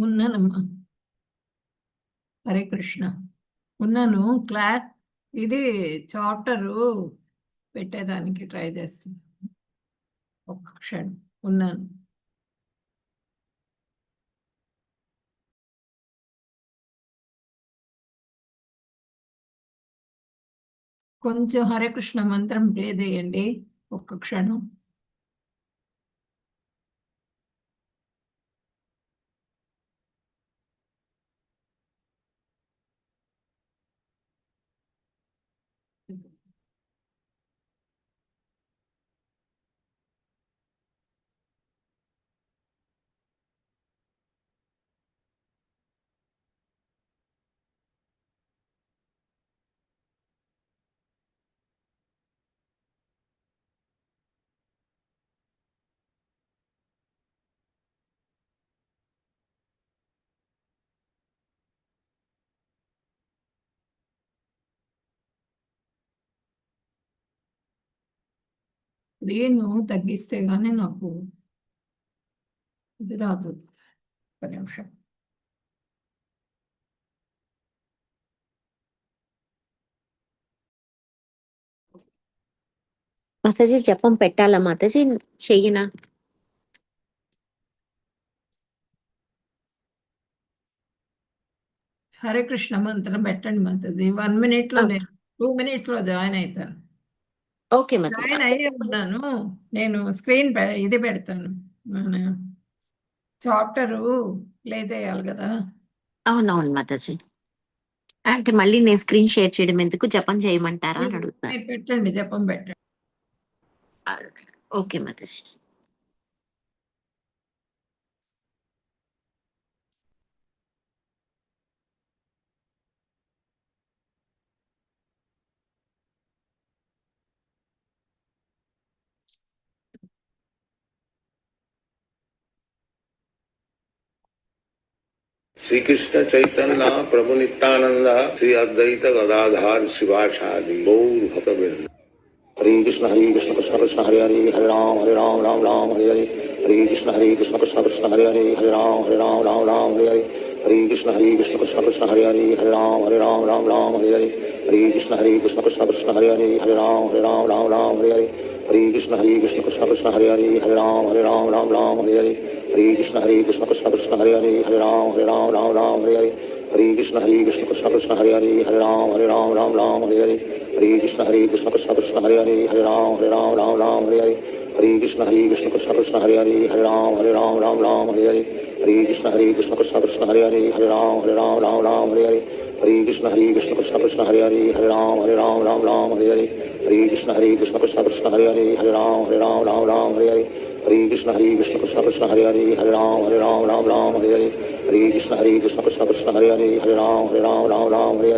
ఉన్నానమ్మా. హరే కృష్ణ. ఉన్నాను. క్లాస్ ఇది చాప్టరు పెట్టేదానికి ట్రై చేస్తున్నాను. ఒక్క క్షణం ఉన్నాను. కొంచెం హరే కృష్ణ మంత్రం ప్లే చేయండి. ఒక్క క్షణం. నేను తగ్గిస్తే గానీ నాకు ఇది రాదు. ఒక నిమిషం. మాతాజీ జపం పెట్టాలా మాతాజీ? చెయ్యనా? హరే కృష్ణ మంత్రం పెట్టండి మాతాజీ. 1 minute లో నేను 2 minutes లో జాయిన్ అవుతాను. ఓకే మాతాజీ. జాయిన్ అయ్యే ఉన్నాను. నేను స్క్రీన్ ఇది పెడతాను. మన చాప్టరు ప్లే చేయాలి కదా. అవునవును మాతాజీ. అంటే మళ్ళీ నేను స్క్రీన్ షేర్ చేయడం ఎందుకు, జపం చేయమంటారా అని అడుగుతాను. మీరు పెట్టండి, జపం పెట్టండి. ఓకే మాతాజీ. श्री कृष्ण चैतन्य प्रभु नित्यानंद श्री अद्वैत गदाधार शिवासादि गौर भक्तवृंद। हरे कृष्ण कृष्ण कृष्ण हरे हरे हरे राम राम राम हरे हरे। हरे कृष्ण कृष्ण कृष्ण हरे हरे हरे राम राम हरे हरे। हरे कृष्ण कृष्ण कृष्ण हरे हरे हरे राम राम हरे हरे। हरे कृष्ण कृष्ण कृष्ण हरे हरे हरे राम राम हरे हरे। हरे कृष्ण कृष्ण कृष्ण हरे हरे हरे राम हरे हरे। हरे कृष्ण कृष्ण कृष्ण हरे हरे हरे राम हरे हरे। हरे कृष्ण कृष्ण कृष्ण हरे हरे हरे राम हरे हरे। हरे कृष्ण कृष्ण कृष्ण हरे हरे हरे राम हरे हरे। हरे कृष्ण कृष्ण कृष्ण हरे हरे हरे राम हरे हरे। हरे कृष्ण कृष्ण कृष्ण कृष्ण हरे हरे हरे राम हरे हरे। हरे कृष्ण कृष्ण कृष्ण कृष्ण हरे हरे हरे राम हरे हरे। हरे कृष्ण कृष्ण कृष्ण कृष्ण हरे हरे हरे राम हरे हरे। हरे कृष्ण कृष्ण कृष्ण कृष्ण हरे हरे हरे राम हरे हरे।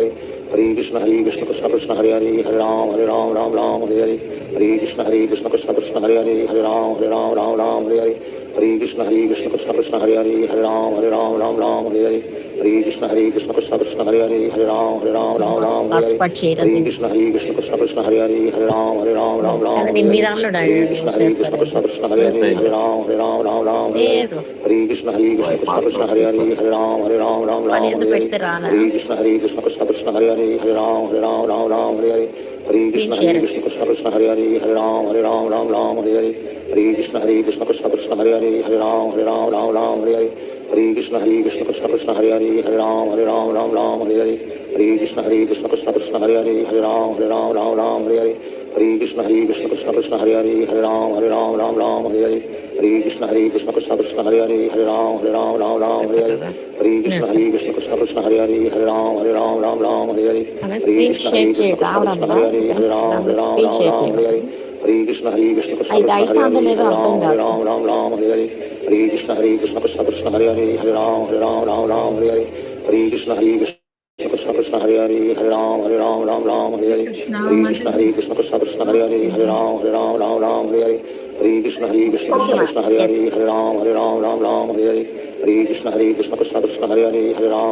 हरे कृष्ण कृष्ण कृष्ण कृष्ण हरे हरे हरे राम हरे हरे। हरे कृष्ण कृष्ण कृष्ण कृष्ण हरे हरे हरे राम हरे हरे। हरे कृष्ण कृष्ण कृष्ण कृष्ण हरे हरे हरे राम हरे हरे। हरे कृष्ण कृष्ण कृष्ण कृष्ण हरे हरे हरे राम हरे हरे। हरे कृष्ण कृष्ण कृष्ण कृष्ण हरे हरे हरे राम हरे हरे। हरे कृष्ण कृष्ण कृष्ण कृष्ण हरे हरे हरे राम हरे మీ हरे। దాంట్లో हरे कृष्ण कृष्ण कृष्ण कृष्ण हरे हरे हरे राम हरे हरे। हरे कृष्ण कृष्ण कृष्ण हरे हरे हरे राम ఎందుకు हरे हरे। పెడితే రానా? हरे कृष्ण कृष्ण कृष्ण हरे हरे हरे राम हरे हरे। हरे స్క్రీన్ कृष्ण షేర్ कृष्ण कृष्ण कृष्ण हरे हरे हरे राम हरे हरे। हरे कृष्ण कृष्ण कृष्ण कृष्ण हरे हरे हरे राम हरे हरे। हरे कृष्ण कृष्ण कृष्ण कृष्ण हरे हरे हरे राम हरे हरे। हरे कृष्ण कृष्ण कृष्ण कृष्ण हरे हरे हरे राम हरे हरे। हरे कृष्ण कृष्ण कृष्ण कृष्ण हरे हरे हरे राम हरे हरे। हरे कृष्ण कृष्ण कृष्ण कृष्ण हरे हरे हरे राम हरे हरे। हरे कृष्ण कृष्ण कृष्ण कृष्ण हरे हरे हरे राम हरे हरे। అలా हरे screen Krishna share Krishna Krishna Krishna రావడంలా Hare Hare Hare Ram screen share हरे చేయడం. हरे। हरे कृष्ण कृष्ण कृष्ण ఇది कृष्ण हरे అయిపోయిందో हरे లేదో हरे అర్థం राम కాదు. हरे हरे। हरे कृष्ण कृष्ण कृष्ण कृष्ण हरे हरे हरे राम हरे हरे। हरे कृष्ण कृष्ण कृष्ण कृष्ण हरे हरे हरे राम हरे హరే हरे। కృష్ణ हरे कृष्ण మాతాజీ. कृष्ण कृष्ण कृष्ण हरे हरे हरे राम हरे हरे। हरे कृष्ण कृष्ण ఓకే कृष्ण మా कृष्ण हरे हरे చేస్తా. हरे राम हरे हरे। हरे कृष्ण कृष्ण कृष्ण कृष्ण हरे हरे हरे राम।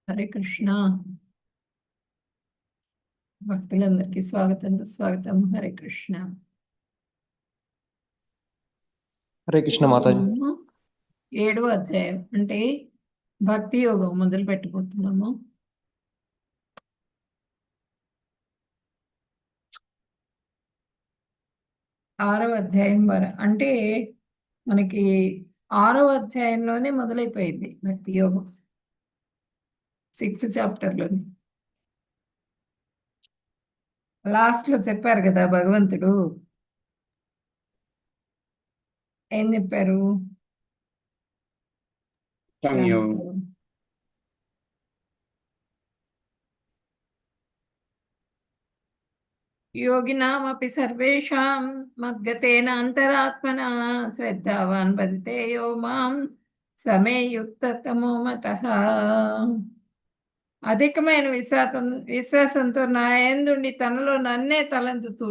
హరే కృష్ణ. భక్తులందరికీ స్వాగతం సుస్వాగతం. హరే కృష్ణ. హరే కృష్ణ మాతాజీ. మనము 7వ అధ్యాయం అంటే భక్తి యోగం మొదలు పెట్టబోతున్నాము. ఆరవ అధ్యాయం అంటే మనకి 6వ అధ్యాయంలోనే మొదలైపోయింది భక్తి యోగం, 6th చాప్టర్లోని. లాస్ట్లో చెప్పారు కదా భగవంతుడు ఏం చెప్పారు లాస్ట్లో? యోగినామపి సర్వేషాం మద్గతేన అంతరాత్మన శ్రద్ధావాన్ భజతే యో మాం సమే యుక్తతమో మతః. అధికమైన విశ్వాసంతో నా యందుండి తనలో నన్నే తలంచుతూ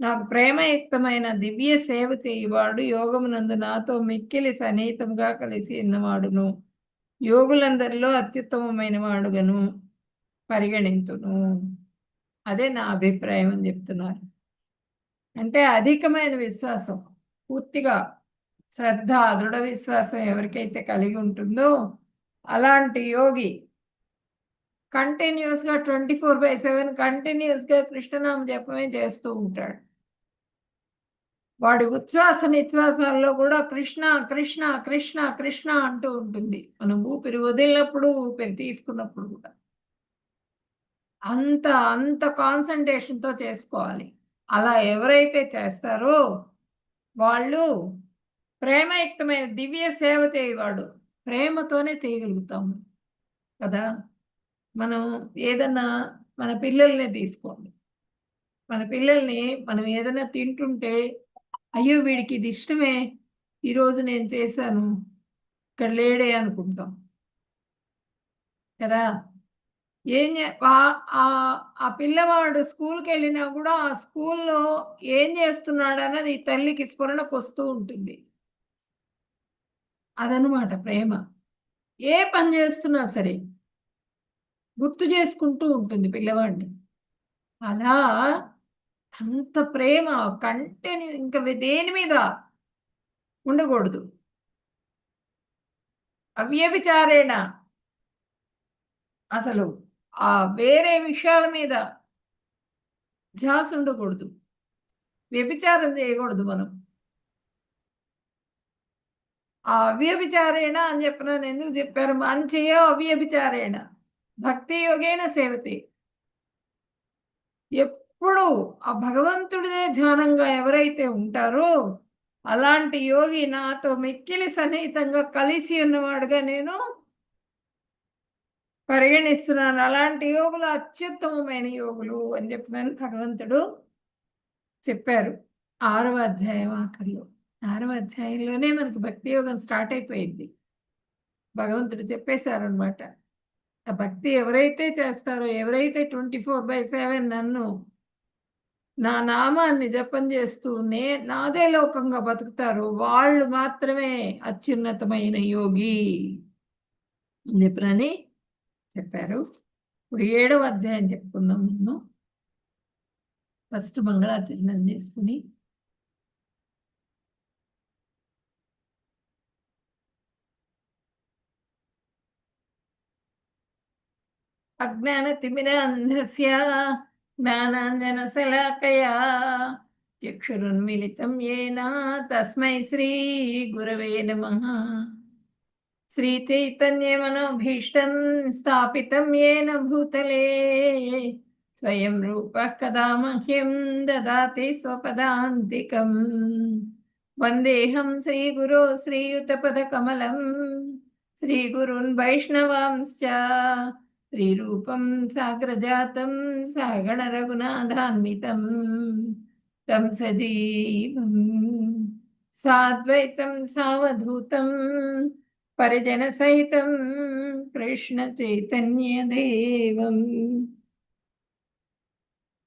నాకు ప్రేమయుక్తమైన దివ్య సేవ చేయువాడు యోగమునందు నాతో మిక్కిలి సన్నిహితంగా కలిసి ఉన్నవాడును, యోగులందరిలో అత్యుత్తమమైన వాడుగను పరిగణింతును. అదే నా అభిప్రాయం అని చెప్తున్నారు. అంటే అధికమైన విశ్వాసం, పూర్తిగా శ్రద్ధ, దృఢ విశ్వాసం ఎవరికైతే కలిగి ఉంటుందో అలాంటి యోగి కంటిన్యూస్గా 24/7 కంటిన్యూస్గా కృష్ణనామ జపమే చేస్తూ ఉంటాడు. వాడి ఉచ్ఛ్వాస నిశ్వాసాల్లో కూడా కృష్ణ కృష్ణ కృష్ణ కృష్ణ అంటూ ఉంటుంది. మనం ఊపిరి వదిలినప్పుడు, ఊపిరి తీసుకున్నప్పుడు కూడా అంత అంత కాన్సన్ట్రేషన్తో చేసుకోవాలి. అలా ఎవరైతే చేస్తారో వాళ్ళు ప్రేమయుక్తమైన దివ్య సేవ చేయవాడు. ప్రేమతోనే చేయగలుగుతాము కదా. మనం ఏదన్నా మన పిల్లల్ని తీసుకోండి, మన పిల్లల్ని మనం ఏదైనా తింటుంటే అయ్యో వీడికి ఇది ఇష్టమే, ఈరోజు నేను చేశాను, ఇక్కడ లేడే అనుకుంటాం కదా. ఆ పిల్లవాడు స్కూల్కి వెళ్ళినా కూడా ఆ స్కూల్లో ఏం చేస్తున్నాడు అన్నది ఈ తల్లికి స్ఫురణకు వస్తూ ఉంటుంది. అదనమాట ప్రేమ. ఏ పని చేస్తున్నా సరే గుర్తు చేసుకుంటూ ఉంటుంది పిల్లవాడిని. అలా అంత ప్రేమ కంటిన్యూ, ఇంకా దేని మీద ఉండకూడదు. అవ్యభిచారేణ, అసలు ఆ వేరే విషయాల మీద ధ్యాస ఉండకూడదు. వ్యభిచారం చేయకూడదు మనం. ఆ అవ్యభిచారేణ అని చెప్పినాను. ఎందుకు చెప్పారు? మంచియో అవ్యభిచారేణ భక్తి యోగేన సేవతే. ఎప్పుడు ఆ భగవంతుడిదే ధ్యానంగా ఎవరైతే ఉంటారో అలాంటి యోగి నాతో మిక్కిలి సన్నిహితంగా కలిసి ఉన్నవాడుగా నేను పరిగణిస్తున్నాను. అలాంటి యోగులు అత్యుత్తమమైన యోగులు అని చెప్పినాను భగవంతుడు చెప్పారు 6వ అధ్యాయం ఆఖరిలో. 6వ అధ్యాయంలోనే మనకు భక్తి యోగం స్టార్ట్ అయిపోయింది. భగవంతుడు చెప్పేశారనమాట. ఆ భక్తి ఎవరైతే చేస్తారో, ఎవరైతే 24/7 నన్ను, నా నామాన్ని జపం చేస్తూ నాదే లోకంగా బతుకుతారో వాళ్ళు మాత్రమే అత్యున్నతమైన యోగి అని చెప్పినని చెప్పారు. ఇప్పుడు 7వ అధ్యాయం చెప్పుకుందాం. మనం ఫస్ట్ మంగళాచరణం చేసుకుని అజ్ఞానతిమిరాంధస్య జ్ఞానాంజనశలాకయా చక్షురున్మిలితం యేన తస్మై శ్రీ గురవే నమః. శ్రీచైతన్యమనోభీష్టం స్థాపితం యేన భూతలే స్వయం రూపః కదా మహ్యం దదాతి స్వపదాంతికం. వందేహం శ్రీగురో శ్రీయుతపదకమలం శ్రీగురున్ వైష్ణవాంశ్చ శ్రీరూపం సాగ్రజాతం సగణ రఘునాథాన్వితం తం సజీవం సాద్వైతం సావధూతం పరిజన సహితం కృష్ణ చైతన్య దేవం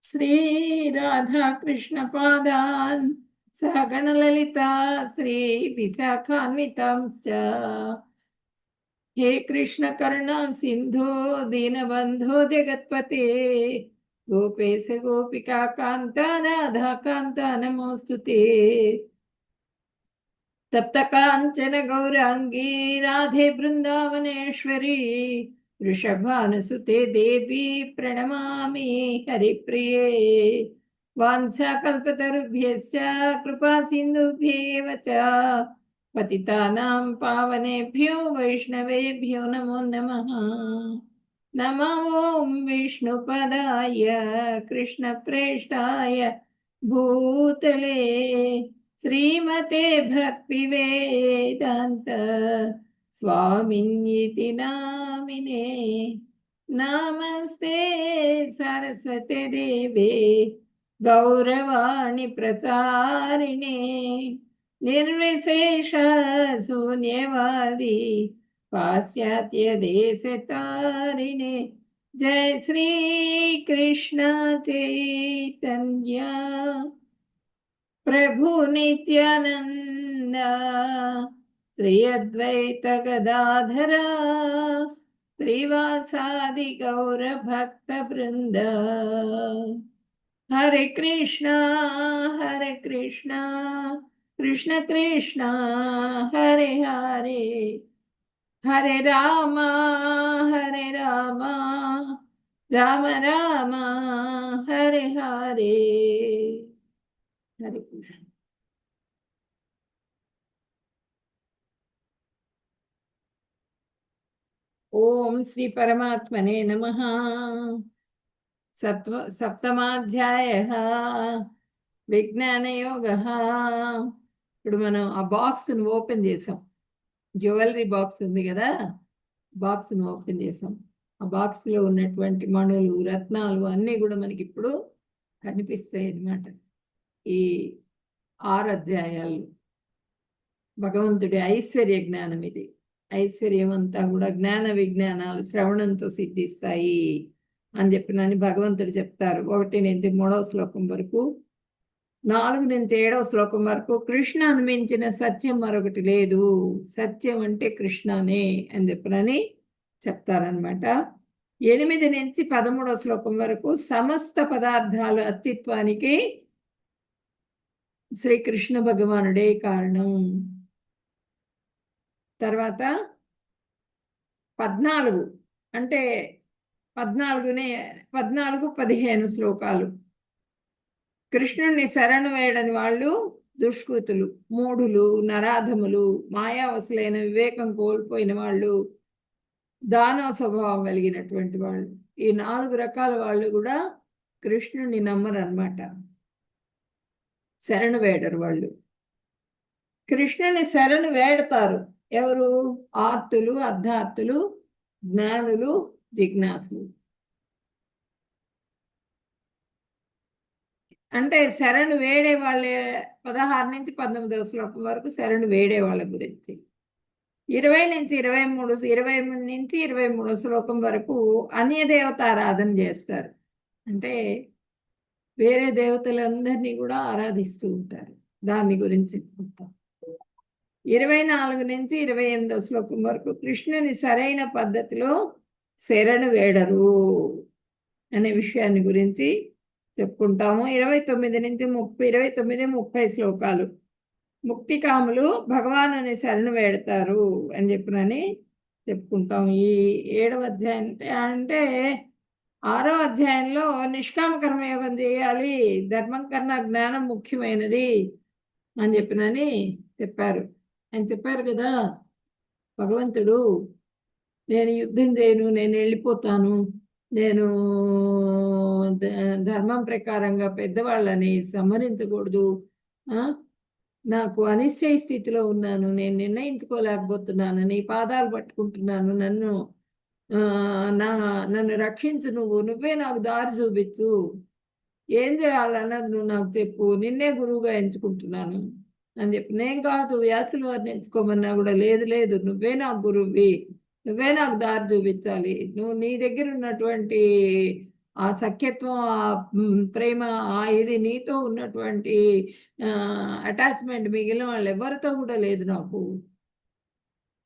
శ్రీ రాధా కృష్ణ పాదాన్ సగణ లలిత శ్రీ విశాఖాన్వితాంశ్చ हे कृष्ण करुणा सिंधु दीनबंधो जगत्पते गोपेश गोपिका कांता राधा कांता नमोस्तुते तप्त कांचन गौरांगी राधे वृंदावनेश्वरी वृषभानुसुते देवी प्रणमामि हरिप्रिये वाञ्छाकल्पतरुभ्यश्च कृपा सिन्धुभ्येव च पतितानां पावनेभ्यो वैष्णवेभ्यो नमो नमः नमो ॐ विष्णुपदाय कृष्णप्रेष्ठाय भूतले श्रीमते भक्तिवेदान्त स्वामिन्यति नामिने नमस्ते सरस्वते देवे गौरवाणि प्रचारिणे निर्विशेष शून्यवादी पाश्चात्य देशतारिणे जय श्री कृष्ण चैतन्य प्रभु नित्यानंद श्री अद्वैत गदाधर श्रीवासादि गौर भक्त वृंद हरे कृष्णा कृष्ण कृष्ण हरे हरे हरे राम राम राम हरे हरे हरे कृष्ण ओम श्री परमात्मने नमः సప్తమాధ్యాయః విజ్ఞానయోగః. ఇప్పుడు మనం ఆ బాక్స్ను ఓపెన్ చేసాం. జ్యువెలరీ బాక్స్ ఉంది కదా, బాక్స్ను ఓపెన్ చేసాం. ఆ బాక్స్లో ఉన్నటువంటి మణులు రత్నాలు అన్నీ కూడా మనకి ఇప్పుడు కనిపిస్తాయి అన్నమాట. ఈ 6 అధ్యాయాలు భగవంతుడి ఐశ్వర్య జ్ఞానం. ఇది ఐశ్వర్యం అంతా కూడా జ్ఞాన విజ్ఞానాలు శ్రవణంతో సిద్ధిస్తాయి అని చెప్పినని భగవంతుడు చెప్తారు. 1 నుంచి 3వ శ్లోకం వరకు, 4 నుంచి 7వ శ్లోకం వరకు కృష్ణను మించిన సత్యం మరొకటి లేదు, సత్యం అంటే కృష్ణనే అని చెప్పినని చెప్తారనమాట. 8 నుంచి 13వ శ్లోకం వరకు సమస్త పదార్థాలు అస్తిత్వానికి శ్రీకృష్ణ భగవానుడే కారణం. తర్వాత 14 అంటే 14-15 శ్లోకాలు కృష్ణుణ్ణి శరణు వేయడని వాళ్ళు దుష్కృతులు, మూఢులు, నరాధములు, మాయావసులైన వివేకం కోల్పోయిన వాళ్ళు, దానవ స్వభావం కలిగినటువంటి వాళ్ళు. ఈ 4 రకాల వాళ్ళు కూడా కృష్ణుణ్ణి నమ్మరు అన్నమాట, శరణు వేడరు వాళ్ళు. కృష్ణుని శరణు వేడతారు ఎవరు? ఆర్తులు, అర్ధార్థులు, జ్ఞానులు, జిజ్ఞాసులు. అంటే శరణు వేడే వాళ్ళే 16 నుంచి 19వ శ్లోకం వరకు శరణు వేడే వాళ్ళ గురించి. 20 నుంచి 23వ శ్లోకం వరకు అన్య దేవతారాధన చేస్తారు. అంటే వేరే దేవతలందరినీ కూడా ఆరాధిస్తూ ఉంటారు. దాని గురించి 24 నుంచి 28వ శ్లోకం వరకు కృష్ణుని సరైన పద్ధతిలో శరణు వేడరు అనే విషయాన్ని గురించి చెప్పుకుంటాము. 29 నుంచి 29-30 శ్లోకాలు ముక్తికాములు భగవానుని శరణు వేడతారు అని చెప్పినని చెప్పుకుంటాం. ఈ 7వ అధ్యాయం అంటే 6వ అధ్యాయంలో నిష్కామ కర్మయోగం చేయాలి, ధర్మం కన్నా జ్ఞానం ముఖ్యమైనది అని చెప్పినని చెప్పారు. ఆయన చెప్పారు కదా భగవంతుడు, నేను యుద్ధం చేయను, నేను వెళ్ళిపోతాను, నేను ధర్మం ప్రకారంగా పెద్దవాళ్ళని సంహరించకూడదు, నాకు అనిశ్చయ స్థితిలో ఉన్నాను, నేను నిర్ణయించుకోలేకపోతున్నాను, నీ పాదాలు పట్టుకుంటున్నాను, నన్ను రక్షించు, నువ్వే నాకు దారి చూపించు, ఏం చేయాలన్నది నువ్వు నాకు చెప్పు, నిన్నే గురువుగా ఎంచుకుంటున్నాను అని చెప్పి. నేను కాదు వ్యాసుల వారిని ఎంచుకోమన్నా కూడా, లేదు నువ్వే నాకు గురువువి, నువ్వే నాకు దారి చూపించాలి, నువ్వు నీ దగ్గర ఉన్నటువంటి ఆ సఖ్యత్వం, ఆ ప్రేమ, ఆ ఇది నీతో ఉన్నటువంటి అటాచ్మెంట్ మిగిలిన వాళ్ళు ఎవరితో కూడా లేదు, నాకు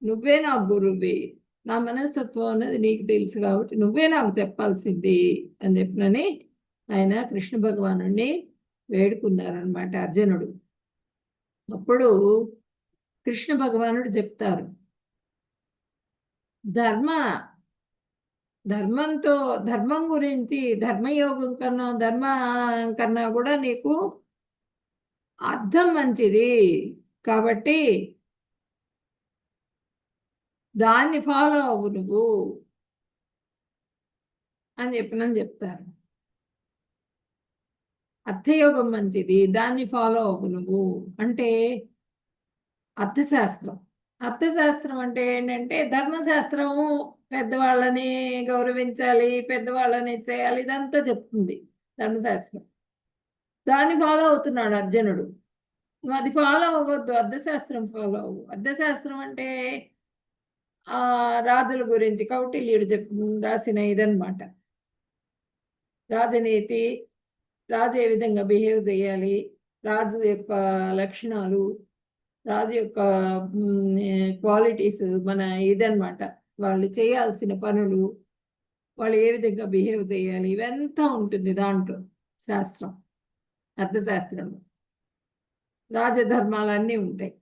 నువ్వే నాకు గురువువి, నా మనస్తత్వం అన్నది నీకు తెలుసు కాబట్టి నువ్వే నాకు చెప్పాల్సింది అని చెప్పినని ఆయన కృష్ణ భగవానుడిని వేడుకున్నారనమాట అర్జునుడు. అప్పుడు కృష్ణ భగవానుడు చెప్తారు, ధర్మం గురించి, ధర్మయోగం కన్నా కూడా నీకు అర్థం మంచిది కాబట్టి దాన్ని ఫాలో అవ్వు నువ్వు అని చెప్తారు. అర్థయోగం మంచిది, దాన్ని ఫాలో అవ్వు నువ్వు అంటే అర్థశాస్త్రం అంటే ఏంటంటే ధర్మశాస్త్రం పెద్దవాళ్ళని గౌరవించాలి, పెద్దవాళ్ళని చేయాలి, ఇదంతా చెప్తుంది ధర్మశాస్త్రం. దాన్ని ఫాలో అవుతున్నాడు అర్జునుడు. నువ్వు అది ఫాలో అవ్వద్దు, అర్థశాస్త్రం ఫాలో అవ్వు. అర్థశాస్త్రం అంటే రాజుల గురించి కౌటిల్యుడు రాసిన ఇదన్నమాట. రాజనీతి, రాజు ఏ విధంగా బిహేవ్ చేయాలి, రాజు యొక్క లక్షణాలు, రాజు యొక్క క్వాలిటీస్, మన ఇదన్నమాట. వాళ్ళు చేయాల్సిన పనులు, వాళ్ళు ఏ విధంగా బిహేవ్ చేయాలి, ఇవంతా ఉంటుంది దాంట్లో శాస్త్రం. అర్థశాస్త్రంలో రాజధర్మాలన్నీ ఉంటాయి.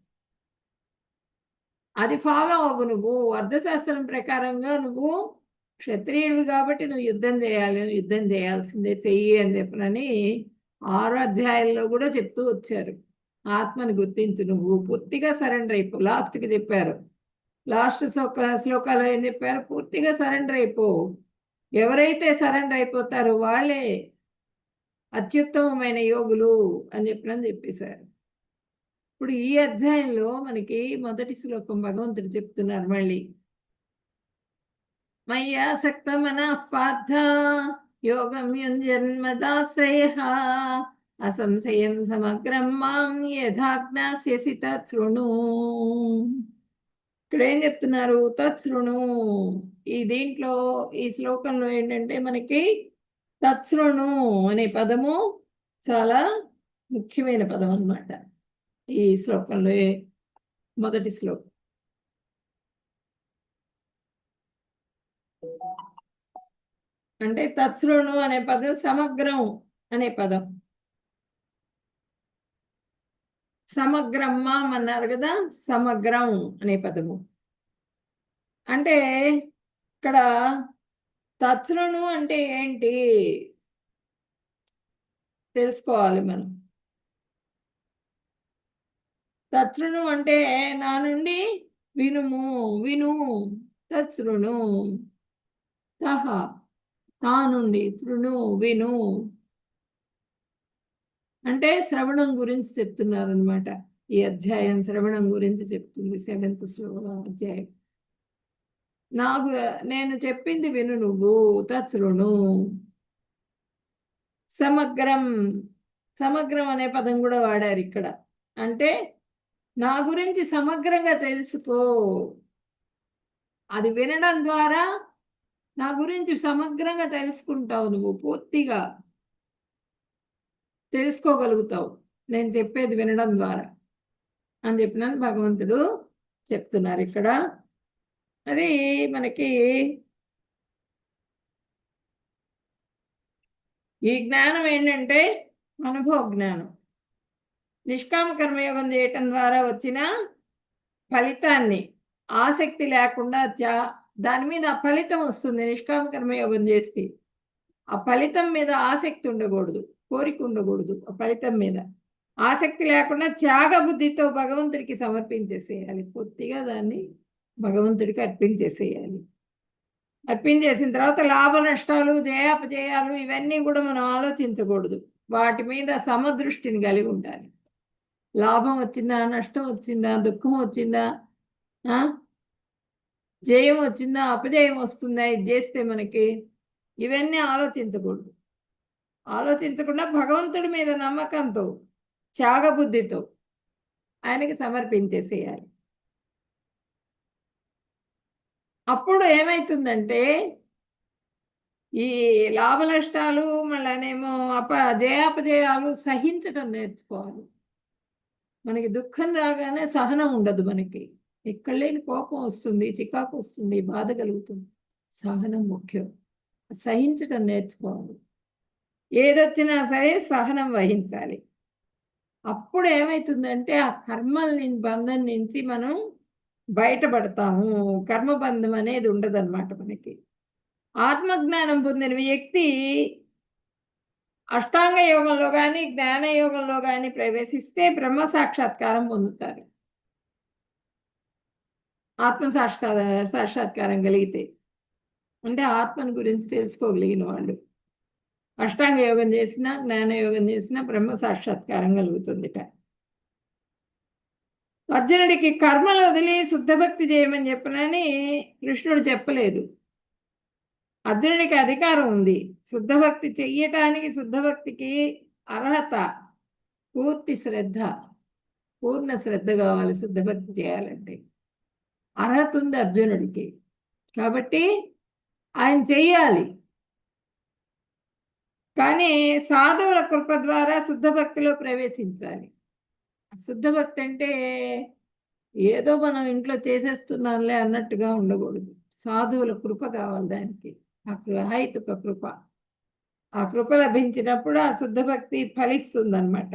అది ఫాలో అవ్వు నువ్వు. అర్థశాస్త్రం ప్రకారంగా నువ్వు క్షత్రియుడివి కాబట్టి నువ్వు యుద్ధం చేయాల్సిందే, చెయ్యి అని చెప్పనని 6 అధ్యాయాల్లో కూడా చెప్తూ వచ్చారు. ఆత్మని గుర్తించు, నువ్వు పూర్తిగా సరెండర్ అయిపో. లాస్ట్కి చెప్పారు, లాస్ట్ శ్లోకాలు ఏం చెప్పారు, పూర్తిగా సరెండర్ అయిపో. ఎవరైతే సరెండర్ అయిపోతారో వాళ్ళే అత్యుత్తమమైన యోగులు అని చెప్పేశారు. ఇప్పుడు ఈ అధ్యాయంలో మనకి మొదటి శ్లోకం భగవంతుడు చెప్తున్నారు మళ్ళీ, మయ్యాసక్త మనః పార్థ యోగం యుంజన్మదాశ్రయః అసంశయం సమగ్రం మాం యథా జ్ఞాస్యసి తచ్ఛృణు. ఇక్కడ ఏం చెప్తున్నారు, తచ్ఛృణు. దీంట్లో ఈ శ్లోకంలో ఏంటంటే మనకి తచ్ఛృణు అనే పదము చాలా ముఖ్యమైన పదం అన్నమాట. ఈ శ్లోకంలో మొదటి శ్లోకం అంటే తచ్ఛృణు అనే పదం సమగ్రం అనే పదం. సమగ్రం మాం అన్నారు కదా, సమగ్రం అనే పదము అంటే ఇక్కడ తచ్ఛృణు అంటే ఏంటి తెలుసుకోవాలి మనం. తచ్ఛృణు అంటే నా నుండి విను. తచ్ఛృణు తహ, నా నుండి, తృణు విను అంటే శ్రవణం గురించి చెప్తున్నారు అనమాట. ఈ అధ్యాయం శ్రవణం గురించి చెప్తుంది. 7th అధ్యాయం. నేను చెప్పింది విను నువ్వు. తచ్ఛృణు. సమగ్రం అనే పదం కూడా వాడారు ఇక్కడ. అంటే నా గురించి సమగ్రంగా తెలుసుకో. అది వినడం ద్వారా నా గురించి సమగ్రంగా తెలుసుకుంటావు, నువ్వు పూర్తిగా తెలుసుకోగలుగుతావు నేను చెప్పేది వినడం ద్వారా అని చెప్పినాను భగవంతుడు చెప్తున్నారు ఇక్కడ. అది మనకి ఈ జ్ఞానం ఏంటంటే అనుభవ జ్ఞానం. నిష్కామ కర్మయోగం చేయటం ద్వారా వచ్చిన ఫలితాన్ని ఆసక్తి లేకుండా దాని మీద ఆ ఫలితం వస్తుంది. నిష్కామ కర్మయోగం చేస్తే ఆ ఫలితం మీద ఆసక్తి ఉండకూడదు, కోరిక ఉండకూడదు. ఆ ఫలితం మీద ఆసక్తి లేకుండా త్యాగ బుద్ధితో భగవంతుడికి సమర్పించేసేయాలి. పూర్తిగా దాన్ని భగవంతుడికి అర్పించేసేయాలి. అర్పించేసిన తర్వాత లాభ నష్టాలు, జయాపజయాలు ఇవన్నీ కూడా మనం ఆలోచించకూడదు. వాటి మీద సమదృష్టిని కలిగి ఉండాలి. లాభం వచ్చిందా, నష్టం వచ్చిందా, దుఃఖం వచ్చిందా, జయం వచ్చిందా, అపజయం వస్తుందా, ఇది చేస్తే మనకి ఇవన్నీ ఆలోచించకూడదు. ఆలోచించకుండా భగవంతుడి మీద నమ్మకంతో, త్యాగబుద్ధితో ఆయనకి సమర్పించేసేయాలి. అప్పుడు ఏమవుతుందంటే ఈ లాభ నష్టాలు, మళ్ళీనేమో జయాపజయాలు సహించటం నేర్చుకోవాలి. మనకి దుఃఖం రాగానే సహనం ఉండదు మనకి. ఎక్కడ లేని కోపం వస్తుంది, చికాకు వస్తుంది, బాధ కలుగుతుంది. సహనం ముఖ్యం. సహించటం నేర్చుకోవాలి. ఏదొచ్చినా సరే సహనం వహించాలి. అప్పుడు ఏమవుతుందంటే ఆ కర్మల్ని బంధం నుంచి మనం బయటపడతాము. కర్మబంధం అనేది ఉండదన్నమాట మనకి. ఆత్మజ్ఞానం పొందిన వ్యక్తి అష్టాంగ యోగంలో కానీ జ్ఞాన యోగంలో కానీ ప్రవేశిస్తే బ్రహ్మ సాక్షాత్కారం పొందుతారు. సాక్షాత్కారం కలిగితే అంటే ఆత్మను గురించి తెలుసుకోగలిగిన వాళ్ళు అష్టాంగ యోగం చేసినా జ్ఞాన యోగం చేసినా బ్రహ్మ సాక్షాత్కారం కలుగుతుందిట. అర్జునుడికి కర్మలు వదిలి శుద్ధ భక్తి చేయమని చెప్పనని కృష్ణుడు చెప్పలేదు. అర్జునుడికి అధికారం ఉంది శుద్ధ భక్తి చెయ్యటానికి. శుద్ధ భక్తికి అర్హత, పూర్తి శ్రద్ధ, పూర్ణ శ్రద్ధ కావాలి శుద్ధ భక్తి చేయాలంటే. అర్హత ఉంది అర్జునుడికి, కాబట్టి ఆయన చెయ్యాలి. కానీ సాధువుల కృప ద్వారా శుద్ధ భక్తిలో ప్రవేశించాలి. శుద్ధ భక్తి అంటే ఏదో మనం ఇంట్లో చేసేస్తున్నాంలే అన్నట్టుగా ఉండకూడదు. సాధువుల కృప కావాలి దానికి, హైతుక కృప. ఆ కృప లభించినప్పుడు ఆ శుద్ధ భక్తి ఫలిస్తుందన్నమాట.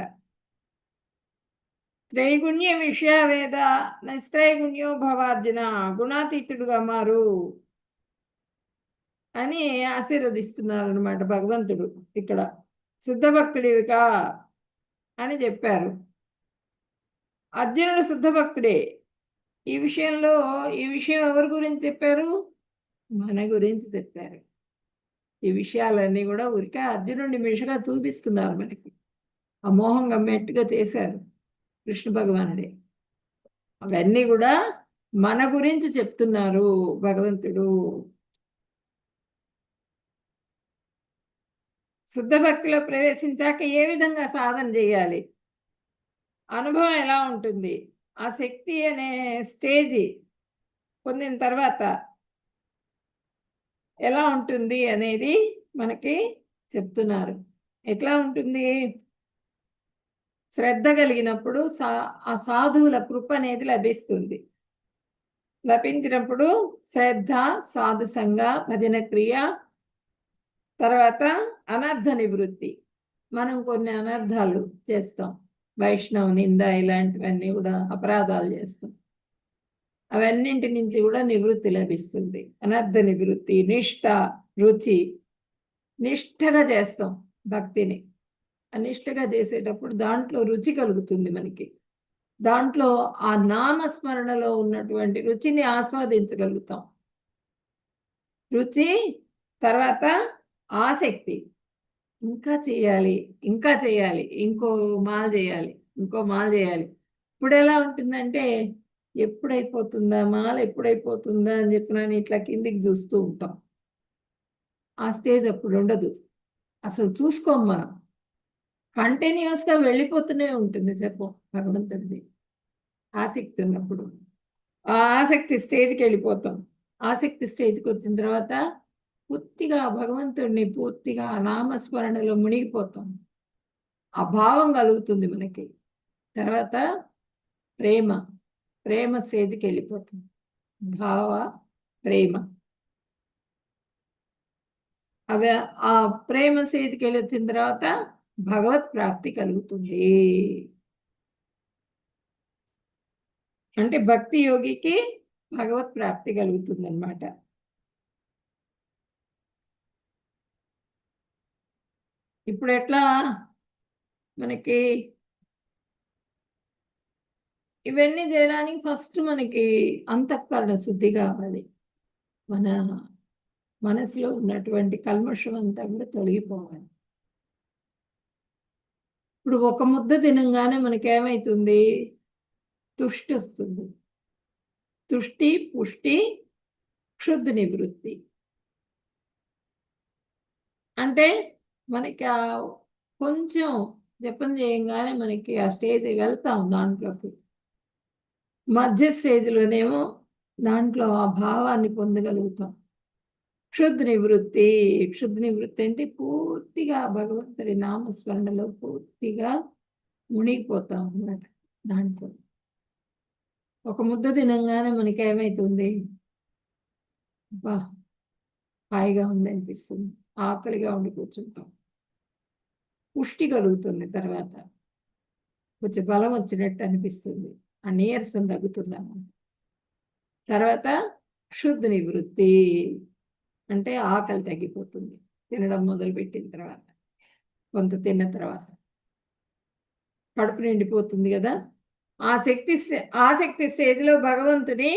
త్రైగుణ్య విషయ వేద నిస్త్రైగుణ్యో భవార్జున, గుణాతీతుడుగా మారు అని ఆశీర్వదిస్తున్నారు అనమాట భగవంతుడు. ఇక్కడ శుద్ధ భక్తుడివిగా అని చెప్పారు. అర్జునుడు శుద్ధ భక్తుడే. ఈ విషయం ఎవరి గురించి చెప్పారు? మన గురించి చెప్పారు. ఈ విషయాలన్నీ కూడా ఊరికే అర్జునుడిని మిషగా చూపిస్తున్నారు మనకి. అమోహం గమ్మేట్టుగా చేశారు కృష్ణ భగవానుడే. అవన్నీ కూడా మన గురించి చెప్తున్నారు భగవంతుడు. శుద్ధ భక్తిలో ప్రవేశించాక ఏ విధంగా సాధన చేయాలి, అనుభవం ఎలా ఉంటుంది, ఆ శక్తి అనే స్టేజ్ పొందిన తర్వాత ఎలా ఉంటుంది అనేది మనకి చెప్తున్నారు. ఎట్లా ఉంటుంది? శ్రద్ధ కలిగినప్పుడు ఆ సాధువుల కృప అనేది లభిస్తుంది. లభించినప్పుడు శ్రద్ధ, సాధు సంగ, భజన క్రియ, తర్వాత అనర్థ నివృత్తి. మనం కొన్ని అనర్థాలు చేస్తాం, వైష్ణవ నింద ఇలాంటివన్నీ కూడా అపరాధాలు చేస్తాం. అవన్నింటి నుంచి కూడా నివృత్తి లభిస్తుంది. అనర్థ నివృత్తి, నిష్ఠ, రుచి. నిష్ఠగా చేస్తాం భక్తిని. అనిష్టగా చేసేటప్పుడు దాంట్లో రుచి కలుగుతుంది మనకి. దాంట్లో ఆ నామస్మరణలో ఉన్నటువంటి రుచిని ఆస్వాదించగలుగుతాం. రుచి, తర్వాత ఆసక్తి. ఇంకా చేయాలి, ఇంకా చేయాలి, ఇంకో మాల చేయాలి, ఇంకో మాల చేయాలి. ఇప్పుడు ఎలా ఉంటుందంటే ఎప్పుడైపోతుందా మాల, ఎప్పుడైపోతుందా అని చెప్పిన ఇట్లా కిందికి చూస్తూ ఉంటాం. ఆ స్టేజ్ అప్పుడు ఉండదు. అసలు చూసుకోం మనం. కంటిన్యూస్గా వెళ్ళిపోతూనే ఉంటుంది జపం భగవంతుడిది. ఆసక్తి ఉన్నప్పుడు ఆ ఆసక్తి స్టేజ్కి వెళ్ళిపోతాం. ఆసక్తి స్టేజ్కి వచ్చిన తర్వాత పూర్తిగా భగవంతుడిని పూర్తిగా నామస్మరణలో మునిగిపోతాం. ఆ భావం కలుగుతుంది మనకి. తర్వాత ప్రేమ స్టేజ్కి వెళ్ళిపోతాం. భావ, ప్రేమ. అవి ఆ ప్రేమ స్టేజ్కి వెళ్ళి వచ్చిన తర్వాత భగవత్ ప్రాప్తి కలుగుతుంది. అంటే భక్తి యోగికి భగవత్ ప్రాప్తి కలుగుతుంది అన్నమాట. ఇప్పుడు ఎట్లా మనకి ఇవన్నీ చేయడానికి ఫస్ట్ మనకి అంతఃకరణ శుద్ధి కావాలి. మన మనసులో ఉన్నటువంటి కల్మషం అంతా కూడా తొలగిపోవాలి. ఇప్పుడు ఒక ముద్ద తినంగానే మనకేమవుతుంది? తుష్టి వస్తుంది. తుష్టి, పుష్టి, క్షుద్ధ నివృత్తి. అంటే మనకి కొంచెం జపం చేయంగానే మనకి ఆ స్టేజ్ వెళ్తాం దాంట్లోకి. మధ్య స్టేజ్లోనేమో దాంట్లో ఆ భావాన్ని పొందగలుగుతాం. క్షుద్ధ నివృత్తి అంటే పూర్తిగా భగవంతుడి నామస్మరణలో పూర్తిగా మునిగిపోతాం అన్నమాట. దాంట్లో ఒక ముద్ద తినంగానే మనకి ఏమవుతుంది? బా హాయిగా ఉంది అనిపిస్తుంది, ఆకలిగా ఉండి కూర్చుంటాం, పుష్టి కలుగుతుంది, తర్వాత కొంచెం బలం వచ్చినట్టు అనిపిస్తుంది, ఆ నీరసం తగ్గుతుంది అన్నమాట. తర్వాత శుద్ధ నివృత్తి అంటే ఆకలి తగ్గిపోతుంది తినడం మొదలుపెట్టిన తర్వాత, కొంత తిన్న తర్వాత కడుపు నిండిపోతుంది కదా. ఆసక్తి స్టేజ్లో భగవంతుని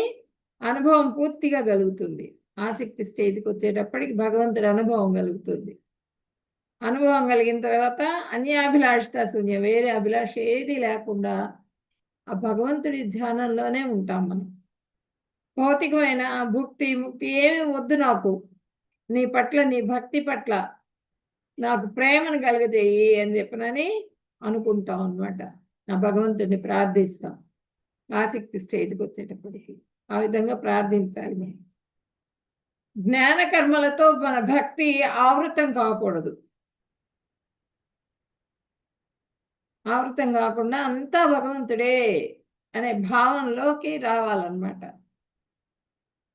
అనుభవం పూర్తిగా కలుగుతుంది. ఆసక్తి స్టేజ్కి వచ్చేటప్పటికి భగవంతుడి అనుభవం కలుగుతుంది. అనుభవం కలిగిన తర్వాత అన్యాభిలాషిత శూన్యం, వేరే అభిలాష ఏది లేకుండా ఆ భగవంతుడి ధ్యానంలోనే ఉంటాం మనం. భౌతికమైన భుక్తి ముక్తి ఏమి వద్దు నాకు, నీ పట్ల, నీ భక్తి పట్ల నాకు ప్రేమను కలుగజేయి అని చెప్పనని అనుకుంటాం అన్నమాట. ఆ భగవంతుడిని ప్రార్థిస్తాం ఆసక్తి స్టేజ్కి వచ్చేటప్పటికి. ఆ విధంగా ప్రార్థించాలి మనం. జ్ఞాన కర్మలతో మన భక్తి ఆవృతం కాకూడదు. ఆవృతం కాకుండా అంతా భగవంతుడే అనే భావంలోకి రావాలన్నమాట.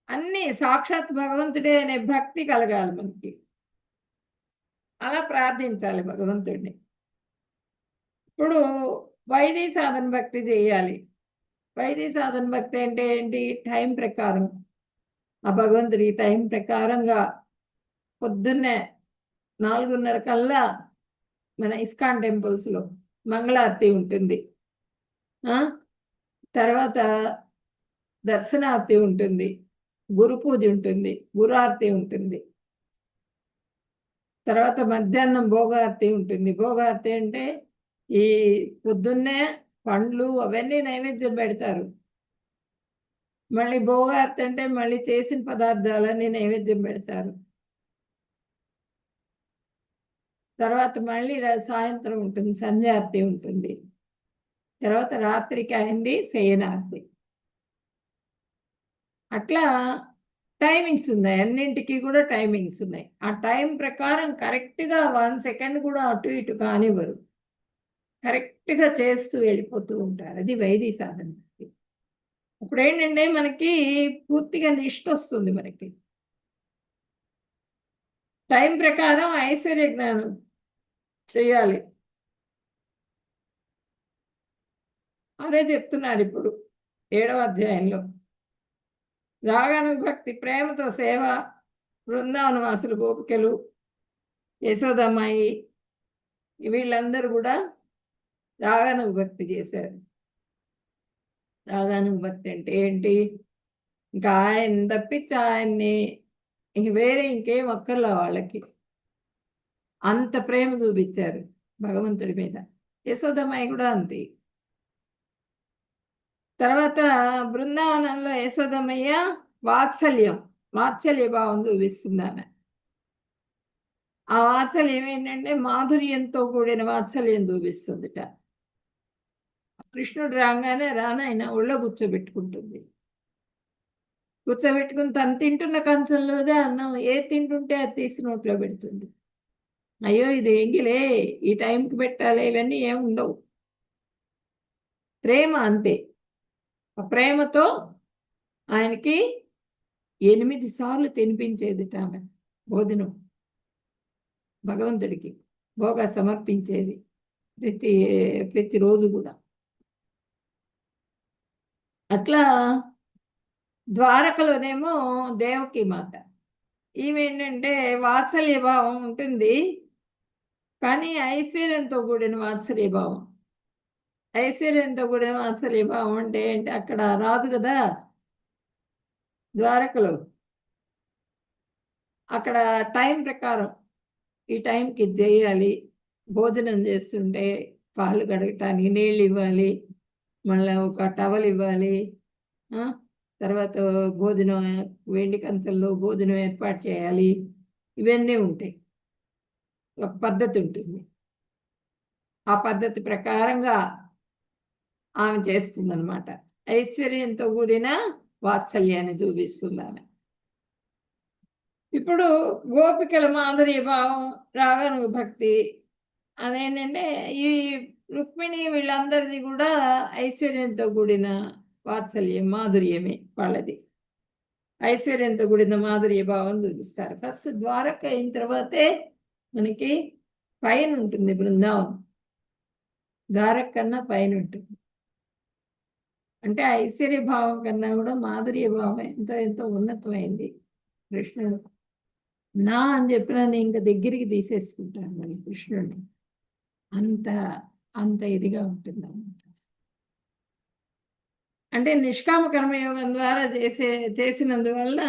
అన్నీ సాక్షాత్ భగవంతుడే అనే భక్తి కలగాలి మనకి. అలా ప్రార్థించాలి భగవంతుడిని. ఇప్పుడు వైదిక సాధన భక్తి చేయాలి. వైదిక సాధన భక్తి అంటే ఏంటి? టైం ప్రకారం ఆ భగవంతుడి టైం ప్రకారంగా పొద్దున్నే 4:30 కల్లా మన ఇస్కాన్ టెంపుల్స్లో మంగళారతి ఉంటుంది. తర్వాత దర్శనార్తి ఉంటుంది, గురు పూజ ఉంటుంది, గురార్తి ఉంటుంది. తర్వాత మధ్యాహ్నం భోగార్తి ఉంటుంది. భోగార్తి అంటే ఈ పొద్దున్నే పండ్లు అవన్నీ నైవేద్యం పెడతారు. మళ్ళీ భోగార్తి అంటే మళ్ళీ చేసిన పదార్థాలన్నీ నైవేద్యం పెడతారు. తర్వాత మళ్ళీ సాయంత్రం ఉంటుంది, సంధ్యార్తి ఉంటుంది. తర్వాత రాత్రికి అయింది శయనార్తి. అట్లా టైమింగ్స్ ఉన్నాయి, అన్నింటికి కూడా టైమింగ్స్ ఉన్నాయి. ఆ టైం ప్రకారం కరెక్ట్గా 1 సెకండ్ కూడా అటు ఇటు కానివ్వరు, కరెక్ట్గా చేస్తూ వెళ్ళిపోతూ ఉంటారు. అది వైదిక సాధన. ఇప్పుడు ఏంటంటే మనకి పూర్తిగా నిష్ఠ వస్తుంది. మనకి టైం ప్రకారం ఐశ్వర్య జ్ఞానం చేయాలి. అదే చెప్తున్నారు ఇప్పుడు 7వ అధ్యాయంలో. రాగానుభక్తి ప్రేమతో సేవ, బృందావన వాసులు గోపికలు, యశోదమ్మాయి వీళ్ళందరూ కూడా రాగానుభక్తి చేశారు. రాగానుభక్తి అంటే ఏంటి? ఇంకా ఆయన తప్పించి ఆయన్ని ఇంక వేరే ఇంకేం అక్కర్లా వాళ్ళకి. అంత ప్రేమ చూపించారు భగవంతుడి మీద. యశోదమ్మాయి కూడా అంతే. తర్వాత బృందావనంలో యశోదమయ్య వాత్సల్య భావం చూపిస్తుంది ఆమె. ఆ వాత్సల్యం ఏంటంటే మాధుర్యంతో కూడిన వాత్సల్యం చూపిస్తుందిట. కృష్ణుడు రాగానే రానాయన ఒళ్ళో కూర్చోబెట్టుకుంటుంది. కూర్చోబెట్టుకుని తను తింటున్న కంచంలోదే అన్నం ఏది తింటుంటే అది తీసి నోట్లో పెడుతుంది. అయ్యో ఇది ఎంగిలే, ఈ టైంకి పెట్టాలి, ఇవన్నీ ఏమి ఉండవు. ప్రేమ అంతే. ఆ ప్రేమతో ఆయనకి 8 సార్లు తినిపించేది ఆమె భోజనం. భగవంతుడికి భోగా సమర్పించేది ప్రతిరోజు కూడా. అట్లా ద్వారకలోనేమో దేవకి మాత, ఈమె ఏంటంటే వాత్సల్య భావం ఉంటుంది, కానీ ఐశ్వర్యంతో కూడిన వాత్సల్య భావం. ఐశ్వర్యంతో కూడిన వాత్సల్య భావం అంటే ఏంటి? అక్కడ రాజు కదా ద్వారకలో, అక్కడ టైం ప్రకారం ఈ టైంకి ఇది చేయాలి. భోజనం చేస్తుంటే కాళ్ళు కడగటానికి నీళ్ళు ఇవ్వాలి, మళ్ళీ ఒక టవల్ ఇవ్వాలి, తర్వాత భోజనం వెండి కంచంలో భోజనం ఏర్పాటు చేయాలి. ఇవన్నీ ఉంటాయి, ఒక పద్ధతి ఉంటుంది. ఆ పద్ధతి ప్రకారంగా ఆమె చేస్తుందన్నమాట. ఐశ్వర్యంతో కూడిన వాత్సల్యాన్ని చూపిస్తుంది ఆమె. ఇప్పుడు గోపికల మాధుర్య భావం, రాగానుభక్తి అదేంటంటే ఈ రుక్మిణి వీళ్ళందరిది కూడా ఐశ్వర్యంతో కూడిన వాత్సల్యం మాధుర్యమే వాళ్ళది. ఐశ్వర్యంతో కూడిన మాధుర్య భావం చూపిస్తారు. ఫస్ట్ ద్వారక అయిన తర్వాతే మనకి పైన ఉంటుంది బృందావనం. ద్వారక కన్నా పైన ఉంటుంది. అంటే ఐశ్వర్య భావం కన్నా కూడా మాధుర్య భావం ఎంతో ఎంతో ఉన్నతమైంది. కృష్ణుడు నా అని చెప్పినా నేను ఇంకా దగ్గరికి తీసేసుకుంటాను మరి కృష్ణుడిని. అంత అంత ఇదిగా ఉంటుంది అన్నమాట. అంటే నిష్కామ కర్మయోగం ద్వారా చేసినందువల్ల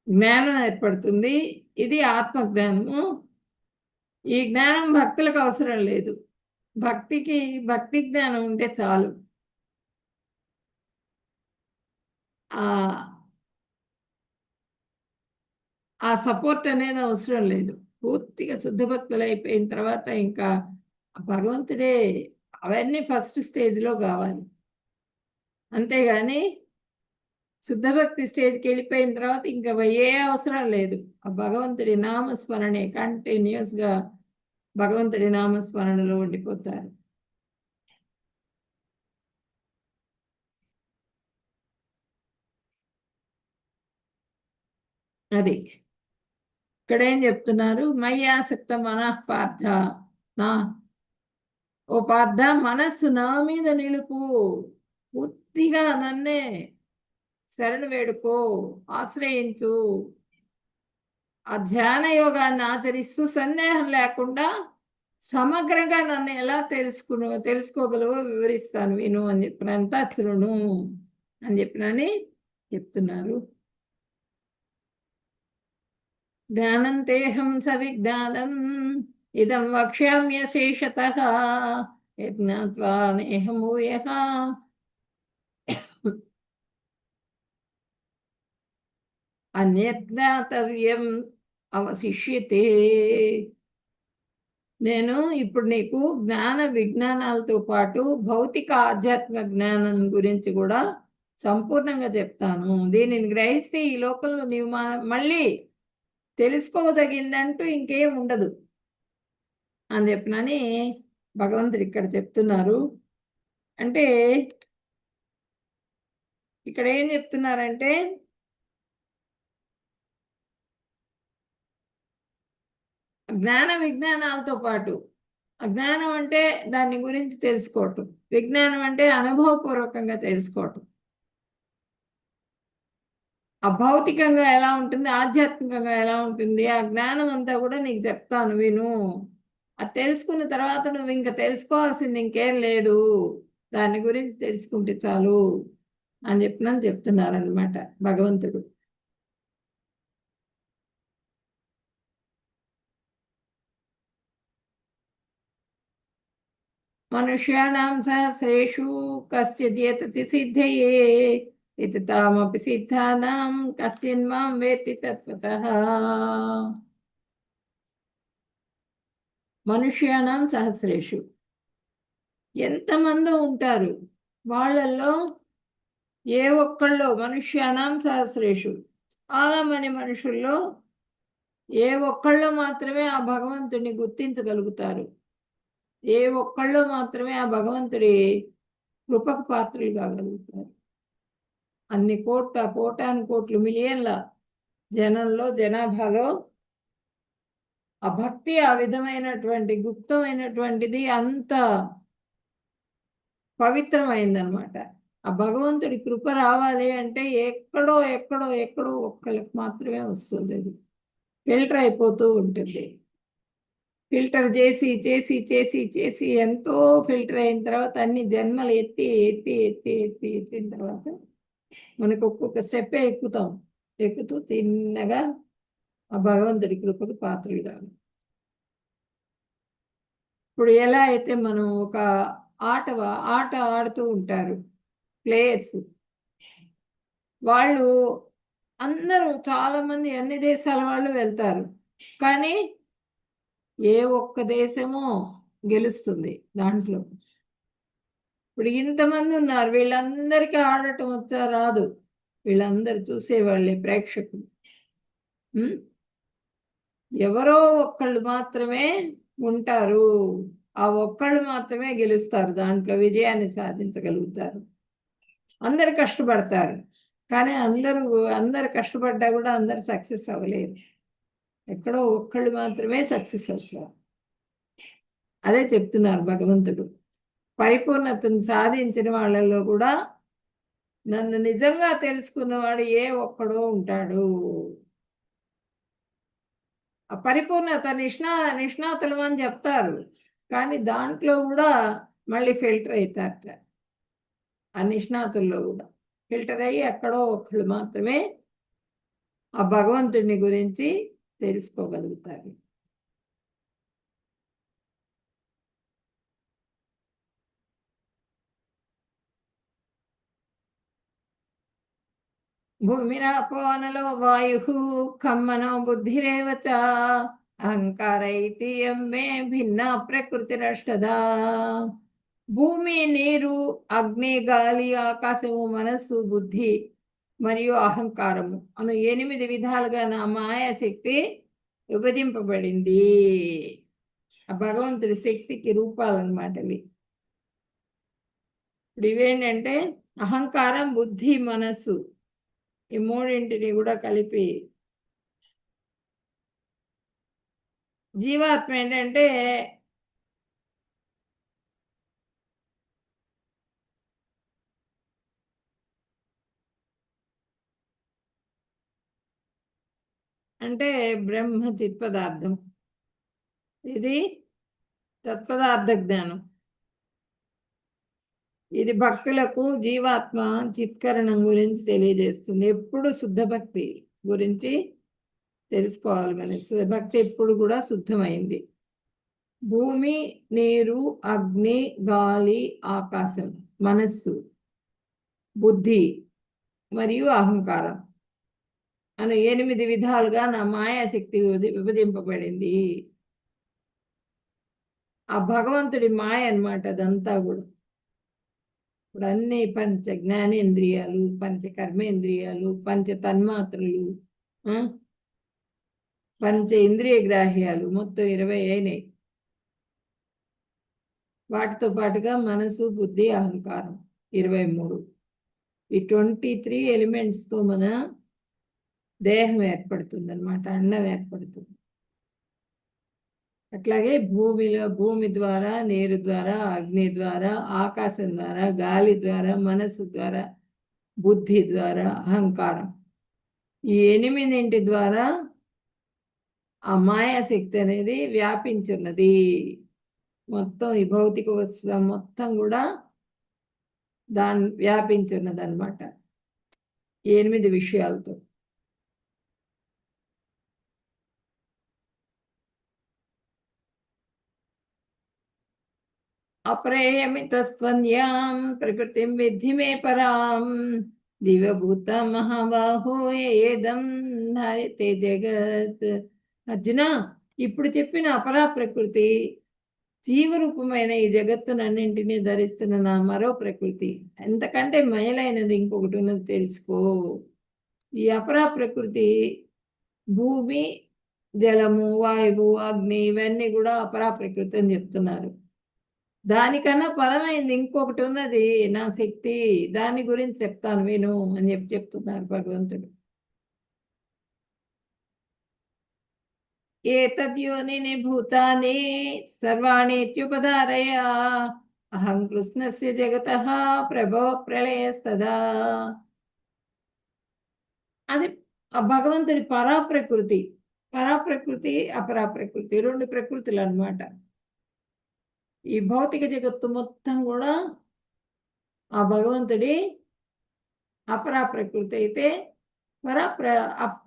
జ్ఞానం ఏర్పడుతుంది. ఇది ఆత్మజ్ఞానము. ఈ జ్ఞానం భక్తులకు అవసరం లేదు. భక్తి జ్ఞానం ఉంటే చాలు. ఆ సపోర్ట్ అనేది అవసరం లేదు. పూర్తిగా శుద్ధ భక్తులు అయిపోయిన తర్వాత ఇంకా భగవంతుడే అవన్నీ ఫస్ట్ స్టేజ్లో కావాలి. అంతేగాని శుద్ధ భక్తి స్టేజ్కి వెళ్ళిపోయిన తర్వాత ఇంకా ఏ అవసరం లేదు. ఆ భగవంతుడి నామస్మరణే కంటిన్యూస్గా భగవంతుడి నామస్మరణలో ఉండిపోతారు. అది ఇక్కడ ఏం చెప్తున్నారు? మయ్యాసక్త మనః పార్థ, నా ఓ పార్థ మనస్సు నా మీద నిలుపు, పూర్తిగా నన్నే శరణు వేడుకో, ఆశ్రయించు. ఆ ధ్యాన యోగాన్ని ఆచరిస్తూ సందేహం లేకుండా సమగ్రంగా నన్ను ఎలా తెలుసుకోగలవో వివరిస్తాను విను అని చెప్పినంత శృణు అని చెప్పినని చెప్తున్నారు. జ్ఞానం తేహం సవిజ్ఞానం ఇదం వక్ష్యామ్యశేషతః యజ్ఞాత్వా నేహం భూయః అన్యజ్ఞాతవ్యం అవశిష్యతే. నేను ఇప్పుడు నీకు జ్ఞాన విజ్ఞానాలతో పాటు భౌతిక ఆధ్యాత్మిక జ్ఞానం గురించి కూడా సంపూర్ణంగా చెప్తాను. దీనిని గ్రహిస్తే ఈ లోకంలో నీవు మళ్ళీ తెలుసుకోదగిందంటూ ఇంకేం ఉండదు అని చెప్పినని భగవంతుడు ఇక్కడ చెప్తున్నారు. అంటే ఇక్కడ ఏం చెప్తున్నారంటే జ్ఞాన విజ్ఞానాలతో పాటు, అజ్ఞానం అంటే దాని గురించి తెలుసుకోవటం, విజ్ఞానం అంటే అనుభవపూర్వకంగా తెలుసుకోవటం. అభౌతికంగా ఎలా ఉంటుంది, ఆధ్యాత్మికంగా ఎలా ఉంటుంది, ఆ జ్ఞానం అంతా కూడా నీకు చెప్తాను విను. అది తెలుసుకున్న తర్వాత నువ్వు ఇంకా తెలుసుకోవాల్సింది ఇంకేం లేదు, దాని గురించి తెలుసుకుంటే చాలు అని చెప్తున్నారనమాట భగవంతుడు. మనుష్యానాం సహస్రేషు కశ్చిదేతతి సిద్ధయే ఇతామపి సిద్ధానాం కశ్చిన్మాం వేత్తి తత్వతః. మనుష్యానాం సహస్రేషు, ఎంతమంది ఉంటారు వాళ్ళల్లో ఏ ఒక్కళ్ళు, మనుష్యానాం సహస్రేషు చాలా మంది మనుషుల్లో ఏ ఒక్కళ్ళు మాత్రమే ఆ భగవంతుడిని గుర్తించగలుగుతారు. ఏ ఒక్కళ్ళు మాత్రమే ఆ భగవంతుడి కృపకు పాత్రలు కాగలుగుతారు. అన్ని కోటాను కోట్లు మిలియన్ల జనాభాలో ఆ భక్తి ఆ విధమైనటువంటి గుప్తమైనటువంటిది అంత పవిత్రమైందనమాట. ఆ భగవంతుడి కృప రావాలి అంటే ఎక్కడో ఎక్కడో ఎక్కడో ఒక్కళ్ళకి మాత్రమే వస్తుంది. అది ఫిల్టర్ అయిపోతూ ఉంటుంది. ఫిల్టర్ చేసి చేసి చేసి చేసి ఎంతో ఫిల్టర్ అయిన తర్వాత అన్ని జన్మలు ఎత్తిన తర్వాత మనకు ఒక్కొక్క స్టెప్ ఎక్కుతూ తిన్నగా ఆ భగవంతుడి కృపకు పాత్రలు కాదు. ఇప్పుడు ఎలా అయితే మనం ఒక ఆట ఆడుతూ ఉంటారు ప్లేయర్స్, వాళ్ళు అందరూ చాలామంది అన్ని దేశాల వాళ్ళు వెళ్తారు, కానీ ఏ ఒక్క దేశమో గెలుస్తుంది దాంట్లో. ఇప్పుడు ఇంతమంది ఉన్నారు, వీళ్ళందరికీ ఆడటం వచ్చా రాదు, వీళ్ళందరూ చూసేవాళ్ళే ప్రేక్షకులు. ఎవరో ఒక్కళ్ళు మాత్రమే ఉంటారు, ఆ ఒక్కళ్ళు మాత్రమే గెలుస్తారు, దాంట్లో విజయాన్ని సాధించగలుగుతారు. అందరు కష్టపడతారు, కానీ అందరు కష్టపడ్డా కూడా అందరు సక్సెస్ అవ్వలేరు. ఎక్కడో ఒక్కళ్ళు మాత్రమే సక్సెస్ అవుతారు. అదే చెప్తున్నారు భగవంతుడు. పరిపూర్ణతను సాధించిన వాళ్ళలో కూడా నన్ను నిజంగా తెలుసుకున్నవాడు ఏ ఒక్కడో ఉంటాడు. ఆ పరిపూర్ణత నిష్ణాతులు అని చెప్తారు, కానీ దాంట్లో కూడా మళ్ళీ ఫిల్టర్ అవుతారట. ఆ నిష్ణాతుల్లో కూడా ఫిల్టర్ అయ్యి ఎక్కడో ఒక్కళ్ళు మాత్రమే ఆ భగవంతుడిని గురించి తెలుసుకోగలుగుతారు. భూమిరాపోనలో వాయు ఖమ్మనో బుద్ధిరేవచ అహంకారైతీయం మే భిన్న ప్రకృతిరష్టదా. భూమి, నీరు, అగ్ని, గాలి, ఆకాశము, మనస్సు, బుద్ధి మరియు అహంకారము అను 8 విధాలుగా నా మాయాశక్తి విభజింపబడింది. ఆ భగవంతుడి శక్తికి రూపాలన్నమాట ఇవి. ఇప్పుడు ఇవేంటంటే అహంకారం, బుద్ధి, మనస్సు, ఈ మూడింటిని కూడా కలిపి జీవాత్మ ఏంటంటే బ్రహ్మ చిత్పదార్థం. ఇది తత్పదార్థ జ్ఞానం. ఇది భక్తులకు జీవాత్మ చిత్కరణం గురించి తెలియజేస్తుంది. ఎప్పుడు శుద్ధ భక్తి గురించి తెలుసుకోవాలి. మన భక్తి ఎప్పుడు కూడా శుద్ధమైంది. భూమి, నీరు, అగ్ని, గాలి, ఆకాశం, మనస్సు, బుద్ధి మరియు అహంకారం అను 8 విధాలుగా నా మాయాశక్తి విభజింపబడింది. ఆ భగవంతుడి మాయ అన్నమాట అదంతా కూడా. ఇప్పుడు అన్ని పంచ జ్ఞానేంద్రియాలు, పంచ కర్మేంద్రియాలు, పంచ తన్మాత్రలు, పంచ ఇంద్రియ గ్రాహ్యాలు మొత్తం 20 అయినాయి. వాటితో పాటుగా మనసు, బుద్ధి, అహంకారం 23. ఈ 23 ఎలిమెంట్స్తో మన దేహం ఏర్పడుతుంది అన్నమాట, అండం ఏర్పడుతుంది. అట్లాగే భూమి ద్వారా, నీరు ద్వారా, అగ్ని ద్వారా, ఆకాశం ద్వారా, గాలి ద్వారా, మనస్సు ద్వారా, బుద్ధి ద్వారా, అహంకారం, ఈ 8 ద్వారా ఆ మాయాశక్తి అనేది వ్యాపించున్నది. మొత్తం ఈ భౌతిక వస్తువు మొత్తం కూడా దాన్ని వ్యాపించున్నది అనమాట 8 విషయాలతో. అప్రయమితస్త్వన్యాం ప్రకృతిం విద్ధి మే పరాం జీవభూత మహాబాహో ఏదం ధారితే జగత్. అర్జున, ఇప్పుడు చెప్పిన అపరా ప్రకృతి జీవరూపమైన ఈ జగత్తునన్నింటినీ ధరిస్తున్న నా మరో ప్రకృతి. ఎంతకంటే మైలైనది ఇంకొకటి ఉన్నది తెలుసుకో. ఈ అపరా ప్రకృతి భూమి, జలము, వాయువు, అగ్ని ఇవన్నీ కూడా అపరా ప్రకృతి అని చెప్తున్నారు. దానికన్నా పరమైంది ఇంకొకటి ఉన్నది, నా శక్తి. దాని గురించి చెప్తాను విను అని చెప్తున్నారు భగవంతుడు. ఏతద్యోనిని భూతాని సర్వాణీత్యుపధారయ అహం కృష్ణస్య జగతః ప్రభో ప్రళయస్తదా. అది ఆ భగవంతుడి పరాప్రకృతి. పరాప్రకృతి, అపరాప్రకృతి 2 ప్రకృతులు అన్నమాట. ఈ భౌతిక జగత్తు మొత్తం కూడా ఆ భగవంతుడి అపరాప్రకృతి అయితే,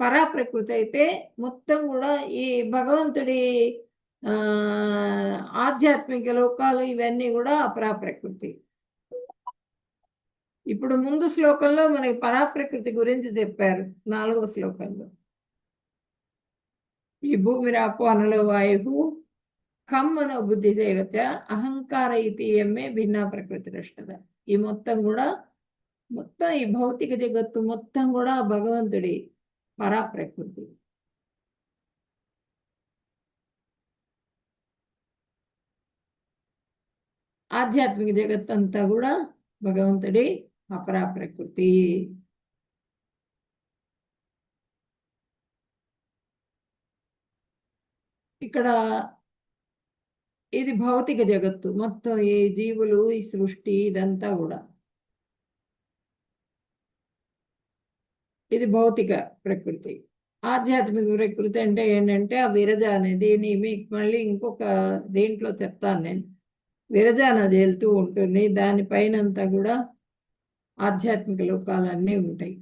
పరాప్రకృతి అయితే మొత్తం కూడా ఈ భగవంతుడి ఆధ్యాత్మిక లోకాలు ఇవన్నీ కూడా అపరాప్రకృతి. ఇప్పుడు ముందు శ్లోకంలో మనకి పరాప్రకృతి గురించి చెప్పారు 4వ శ్లోకంలో. ఈ భూమిరాపో అనలో వాయు ఖమ్మనో బుద్ధి చేయవచ్చ అహంకార ఇతీయమే భిన్న ప్రకృతి రష్టద. ఈ మొత్తం ఈ భౌతిక జగత్తు మొత్తం కూడా భగవంతుడి పరాప్రకృతి. ఆధ్యాత్మిక జగత్తు అంతా కూడా భగవంతుడి అపరా ప్రకృతి. ఇక్కడ ఇది భౌతిక జగత్తు మొత్తం, ఈ జీవులు, ఈ సృష్టి, ఇదంతా కూడా ఇది భౌతిక ప్రకృతి. ఆధ్యాత్మిక ప్రకృతి అంటే ఏంటంటే ఆ విరజ అనేది మీకు మళ్ళీ ఇంకొక దేంట్లో చెప్తాను నేను. విరజ నది వెళ్తూ ఉంటుంది, దానిపైనంతా కూడా ఆధ్యాత్మిక లోకాలన్నీ ఉంటాయి,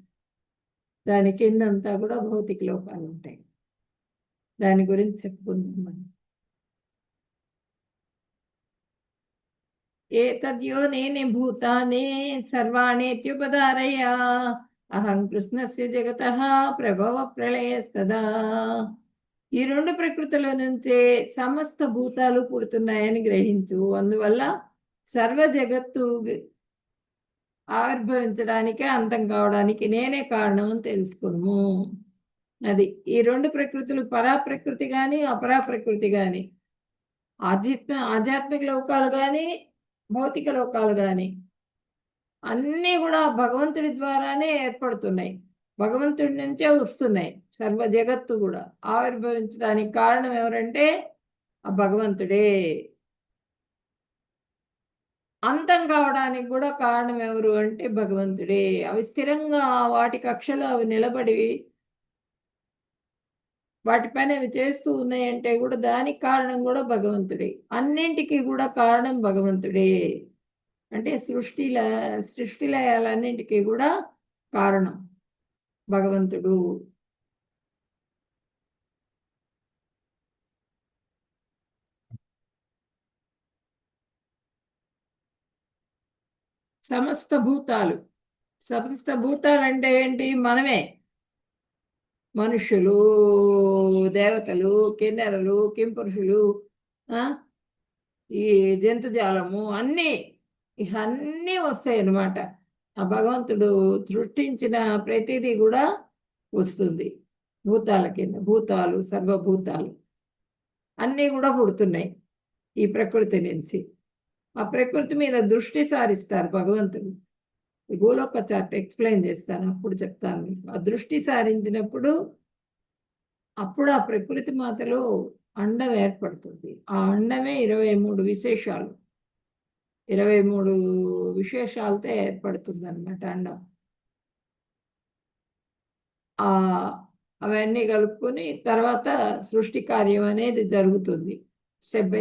దాని కిందంతా కూడా భౌతిక లోకాలు ఉంటాయి. దాని గురించి చెప్పుకుందాం మనం. ఏతద్యోనేని భూతాని సర్వాణేత్యుపధారయ అహం కృష్ణస్య జగతః ప్రభవ ప్రళయస్తదా. ఈ రెండు ప్రకృతుల నుంచే సమస్త భూతాలు పుడుతున్నాయని గ్రహించు, అందువల్ల సర్వ జగత్తు ఆవిర్భవించడానికి, అంతం కావడానికి నేనే కారణం అని తెలుసుకును. అది ఈ రెండు ప్రకృతులు, పరా ప్రకృతి కానీ అపరా ప్రకృతి కానీ, ఆధ్యాత్మిక లోకాలు కానీ భౌతిక లోకాలు కానీ అన్నీ కూడా భగవంతుడి ద్వారానే ఏర్పడుతున్నాయి, భగవంతుడి నుంచే వస్తున్నాయి. సర్వ జగత్తు కూడా ఆవిర్భవించడానికి కారణం ఎవరంటే ఆ భగవంతుడే. అంతం కావడానికి కూడా కారణం ఎవరు అంటే భగవంతుడే. అవి స్థిరంగా వాటి కక్షలో అవి నిలబడి వాటిపైన అవి చేస్తూ ఉన్నాయంటే కూడా దానికి కారణం కూడా భగవంతుడే. అన్నింటికి కూడా కారణం భగవంతుడే. అంటే సృష్టి లయాలన్నింటికీ కూడా కారణం భగవంతుడు. సమస్త భూతాలు అంటే ఏంటి? మనమే, మనుష్యులు, దేవతలు, కిన్నెరలు, కింపురుషులు, ఈ జంతుజాలము అన్నీ వస్తాయి అన్నమాట. ఆ భగవంతుడు సృష్టించిన ప్రతిదీ కూడా వస్తుంది భూతాల కింద. భూతాలు, సర్వభూతాలు అన్నీ కూడా పుడుతున్నాయి ఈ ప్రకృతి నుంచి. ఆ ప్రకృతి మీద దృష్టి సారిస్తారు భగవంతుడు. ఈ గోలోక చార్ట్ ఎక్స్ప్లెయిన్ చేస్తాను, అప్పుడు చెప్తాను మీకు. ఆ దృష్టి సారించినప్పుడు అప్పుడు ఆ ప్రకృతి మాతలో అండం ఏర్పడుతుంది. ఆ అండమే 23 విశేషాలు, 23 విశేషాలతో ఏర్పడుతుంది అన్నమాట అండం. అవన్నీ కలుపుకొని తర్వాత సృష్టి కార్యం అనేది జరుగుతుంది. స్టెప్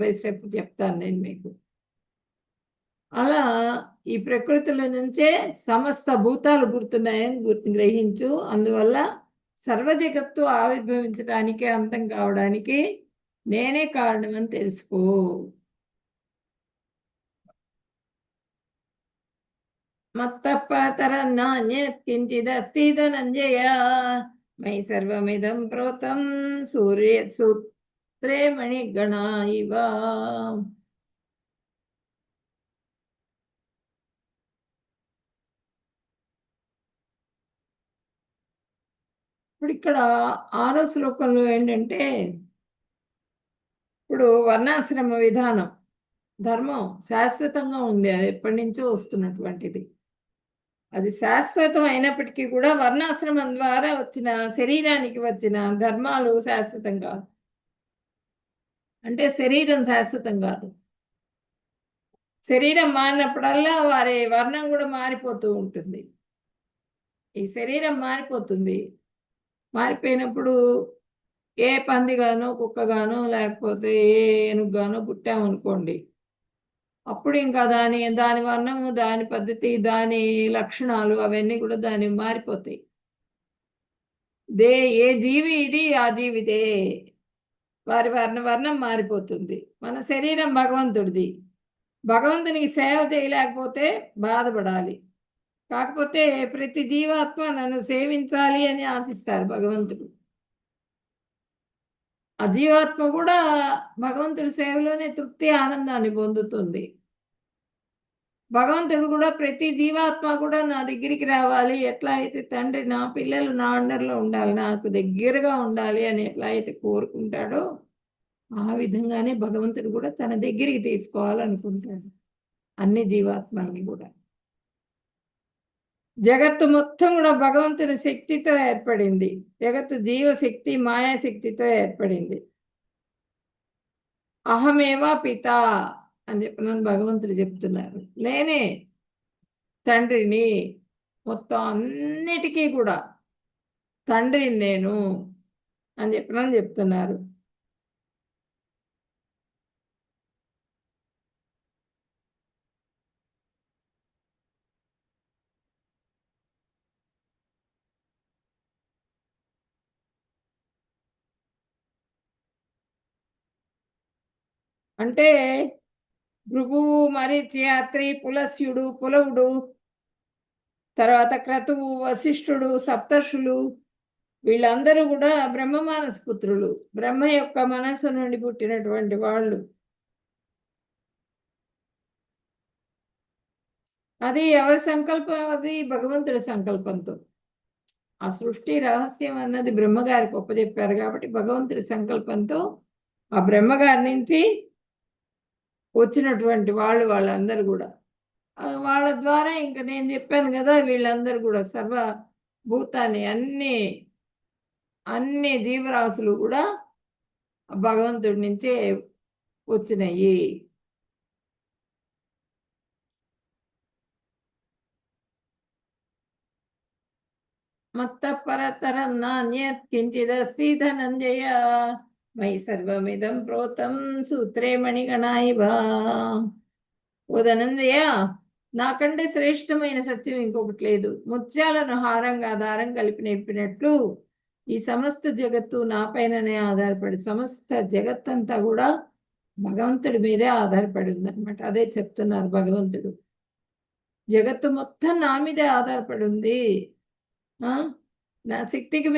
బై స్టెప్ చెప్తాను నేను మీకు. అలా ఈ ప్రకృతిలో నుంచే సమస్త భూతాలు పుడుతున్నాయని గ్రహించు, అందువల్ల సర్వ జగత్తు ఆవిర్భవించడానికి, అంతం కావడానికి నేనే కారణమని తెలుసుకో. మత్తః పరతరం నాన్యత్ కించిదస్తి ధనంజయ మయి సర్వమిదం ప్రోతం సూత్రే మణిగణా ఇవ. ఇప్పుడు ఇక్కడ 6వ శ్లోకంలో ఏంటంటే, ఇప్పుడు వర్ణాశ్రమ విధానం, ధర్మం శాశ్వతంగా ఉంది, అది ఎప్పటి నుంచో వస్తున్నటువంటిది. అది శాశ్వతం అయినప్పటికీ కూడా వర్ణాశ్రమం ద్వారా వచ్చిన, శరీరానికి వచ్చిన ధర్మాలు శాశ్వతం కాదు. అంటే శరీరం శాశ్వతం కాదు. శరీరం మారినప్పుడల్లా వారి వర్ణం కూడా మారిపోతూ ఉంటుంది. ఈ శరీరం మారిపోతుంది. మారిపోయినప్పుడు ఏ పందిగానో, కుక్కగానో, లేకపోతే ఏ ఏనుగుగానో పుట్టామనుకోండి, అప్పుడు ఇంకా దాని వర్ణము, దాని పద్ధతి, దాని లక్షణాలు అవన్నీ కూడా దాని మారిపోతాయి. ఏ జీవి ఇది, ఆ జీవిదే, వారి వర్ణం మారిపోతుంది. మన శరీరం భగవంతుడిది. భగవంతునికి సేవ చేయలేకపోతే బాధపడాలి. కాకపోతే ప్రతి జీవాత్మ నన్ను సేవించాలి అని ఆశిస్తారు భగవంతుడు. ఆ జీవాత్మ కూడా భగవంతుడి సేవలోనే తృప్తి, ఆనందాన్ని పొందుతుంది. భగవంతుడు కూడా ప్రతి జీవాత్మ కూడా నా దగ్గరికి రావాలి, ఎట్లా అయితే తండ్రి నా పిల్లలు నా అండర్లో ఉండాలి, నాకు దగ్గరగా ఉండాలి అని ఎట్లా అయితే కోరుకుంటాడో ఆ విధంగానే భగవంతుడు కూడా తన దగ్గరికి తీసుకోవాలనుకుంటాడు అన్ని జీవాత్మల్ని కూడా. జగత్తు మొత్తం కూడా భగవంతుని శక్తితో ఏర్పడింది. జగత్తు జీవశక్తి మాయాశక్తితో ఏర్పడింది. అహమేవా పిత అని చెప్పినాను భగవంతుడు చెప్తున్నారు. నేనే తండ్రిని, మొత్తం అన్నిటికీ కూడా తండ్రిని నేను అని చెప్పినాను చెప్తున్నారు. అంటే భృగువు, మరీచ్యాత్రి, పులస్యుడు, పులవుడు, తర్వాత క్రతువు, వశిష్ఠుడు, సప్తర్షులు, వీళ్ళందరూ కూడా బ్రహ్మ మానస పుత్రులు, బ్రహ్మ యొక్క మనస్సు నుండి పుట్టినటువంటి వాళ్ళు. అది ఎవరి సంకల్పం? అది భగవంతుడి సంకల్పంతో. ఆ సృష్టి రహస్యం అన్నది బ్రహ్మగారికి ఒప్పజెప్పారు కాబట్టి భగవంతుడి సంకల్పంతో ఆ బ్రహ్మగారి నుంచి వచ్చినటువంటి వాళ్ళందరూ కూడా వాళ్ళ ద్వారా ఇంకా నేను చెప్పాను కదా, వీళ్ళందరూ కూడా సర్వభూతాన్ని అన్ని జీవరాశులు కూడా భగవంతుడి నుంచే వచ్చినాయి. మత్తపరతరం నాణ్యత్ కించిదస్తి ధనంజయ మయి సర్వమిదం ప్రోతం సూత్రే మణిగణా ఇవ. ఓ ధనంజయ, నాకంటే శ్రేష్టమైన సత్యం ఇంకొకటి లేదు. ముత్యాలను హారంగా దారం కలిపి నింపినట్లు ఈ సమస్త జగత్తు నా పైననే ఆధారపడి, సమస్త జగత్తంతా కూడా భగవంతుడి మీదే ఆధారపడి ఉందన్నమాట. అదే చెప్తున్నారు భగవంతుడు. జగత్తు మొత్తం నా మీదే ఆధారపడి ఉంది. నా శక్తికి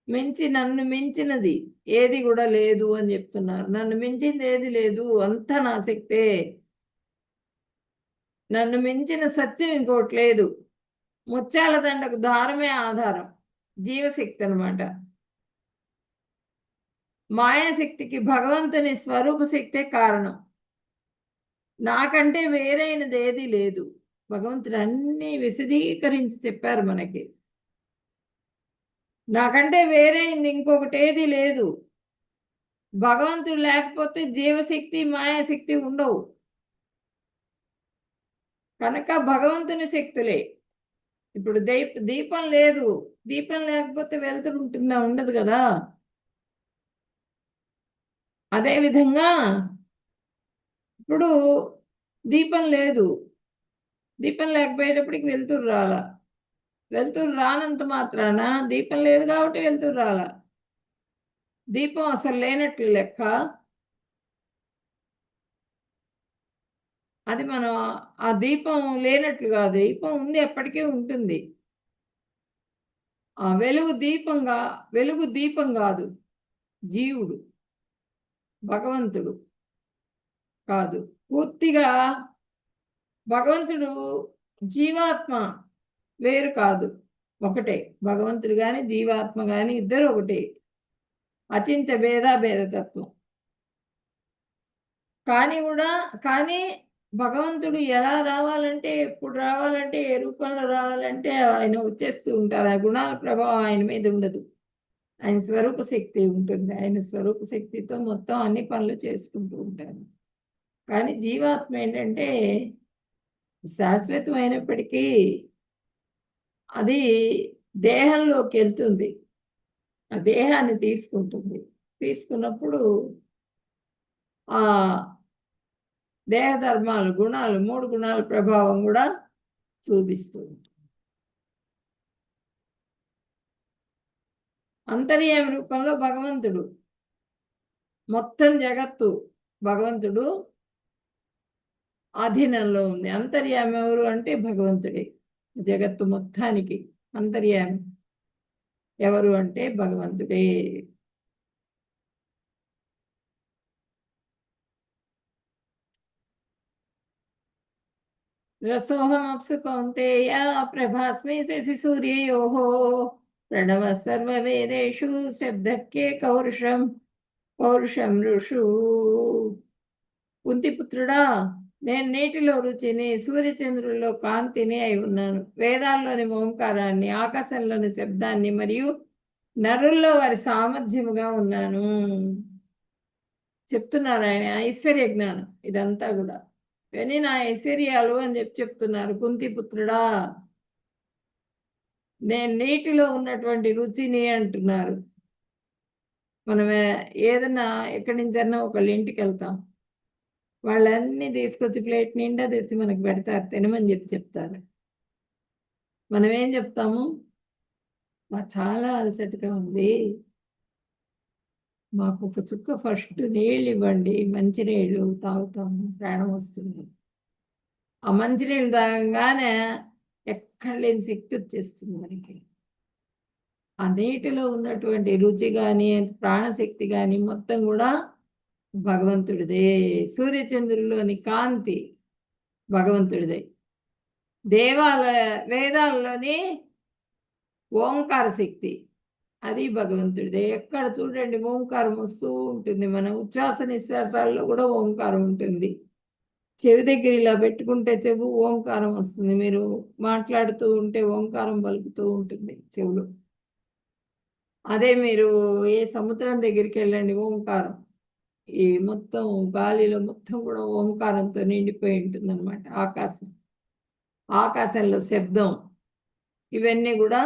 మించి నన్ను మించినది ఏది కూడా లేదు అని చెప్తున్నారు. నన్ను మించింది ఏది లేదు, అంతా నా శక్తే. నన్ను మించిన సత్యం ఇంకోటి లేదు. ముత్యాల దండకు దారమే ఆధారం, జీవశక్తి అనమాట. మాయాశక్తికి భగవంతుని స్వరూప శక్తే కారణం. నాకంటే వేరైనది ఏది లేదు. భగవంతుడు అన్ని విశదీకరించి చెప్పారు మనకి. నాకంటే వేరైంది ఇంకొకటి ఏది లేదు. భగవంతుడు లేకపోతే జీవశక్తి మాయాశక్తి ఉండవు. కనుక భగవంతుని శక్తులే. ఇప్పుడు దీపం లేదు, దీపం లేకపోతే వెలుతురు ఉంటుందా? ఉండదు కదా. అదేవిధంగా ఇప్పుడు దీపం లేదు, దీపం లేకపోయేటప్పటికి వెలుతురు రాలా. వెలుతురు రానంత మాత్రాన దీపం లేదు కాబట్టి వెలుతురు రాలా. దీపం అసలు లేనట్లు లెక్క. అది మనం ఆ దీపం లేనట్లు కాదు, దీపం ఉంది, ఎప్పటికీ ఉంటుంది. ఆ వెలుగు దీపం కాదు, జీవుడు భగవంతుడు కాదు. పూర్తిగా భగవంతుడు జీవాత్మ వేరు కాదు, ఒకటే. భగవంతుడు కానీ జీవాత్మ కానీ ఇద్దరు ఒకటే. అచింత భేదతత్వం. కానీ భగవంతుడు ఎలా రావాలంటే, ఎప్పుడు రావాలంటే, ఏ రూపంలో రావాలంటే ఆయన వచ్చేస్తూ ఉంటారు. ఆ గుణాల ప్రభావం ఆయన మీద ఉండదు. ఆయన స్వరూప శక్తి ఉంటుంది. ఆయన స్వరూప శక్తితో మొత్తం అన్ని పనులు చేసుకుంటూ ఉంటారు. కానీ జీవాత్మ ఏంటంటే శాశ్వతమైనప్పటికీ అది దేహంలోకి వెళ్తుంది, ఆ దేహాన్ని తీసుకుంటుంది. తీసుకున్నప్పుడు ఆ దేహ ధర్మాలు, గుణాలు, 3 గుణాల ప్రభావం కూడా చూపిస్తూ ఉంటుంది. అంతర్యామి రూపంలో భగవంతుడు, మొత్తం జగత్తు భగవంతుడు అధీనంలో ఉంది. అంతర్యామి ఎవరు అంటే భగవంతుడే. జగత్తు మొత్తానికి అంతర్యామి ఎవరు అంటే భగవంతుడే. రసోహమప్సు కౌంతేయ ప్రభాస్మి శశి సూర్యయోః ప్రణవ సర్వవేదేషు శబ్దక్యే పౌరుషం ఋషు. కుంతిపుత్రుడా, నేను నీటిలో రుచిని, సూర్యచంద్రుల్లో కాంతిని అయి ఉన్నాను. వేదాల్లోని ఓంకారాన్ని, ఆకాశంలోని శబ్దాన్ని మరియు నరుల్లో వారి సామర్థ్యముగా ఉన్నాను. చెప్తున్నారు ఆయన ఐశ్వర్య జ్ఞానం ఇదంతా కూడా. ఇవన్నీ నా ఐశ్వర్యాలు అని చెప్తున్నారు. కుంతిపుత్రుడా, నేను నీటిలో ఉన్నటువంటి రుచిని అంటున్నారు. మనం ఏదన్నా ఎక్కడి నుంచన్నా ఒకళ్ళ ఇంటికి వెళ్తాం, వాళ్ళన్నీ తీసుకొచ్చి ప్లేట్ నిండా తెచ్చి మనకు పెడతారు, తినమని చెప్తారు. మనం ఏం చెప్తాము? చాలా అలసటగా ఉంది, మాకు ఒక చుక్క ఫస్ట్ నీళ్ళు ఇవ్వండి, మంచినీళ్ళు తాగుతాము, ప్రాణం వస్తుంది. ఆ మంచినీళ్ళు తాగంగానే ఎక్కడ లేని శక్తి వచ్చేస్తుంది మనకి. ఆ నీటిలో ఉన్నటువంటి రుచి కానీ ప్రాణశక్తి కానీ మొత్తం కూడా భగవంతుడిదే. సూర్యచంద్రుల్లోని కాంతి భగవంతుడిదే. వేదాల్లోని ఓంకార శక్తి అది భగవంతుడిదే. ఎక్కడ చూడండి ఓంకారం వస్తూ ఉంటుంది. మన ఉచ్ఛ్వాస నిశ్వాసాల్లో కూడా ఓంకారం ఉంటుంది. చెవి దగ్గర ఇలా పెట్టుకుంటే చెవు ఓంకారం వస్తుంది. మీరు మాట్లాడుతూ ఉంటే ఓంకారం పలుకుతూ ఉంటుంది చెవులు. అదే మీరు ఏ సముద్రం దగ్గరికి వెళ్ళండి, ఓంకారం ఈ మొత్తం గాలిలో మొత్తం కూడా ఓంకారంతో నిండిపోయి ఉంటుంది అనమాట. ఆకాశంలో శబ్దం, ఇవన్నీ కూడా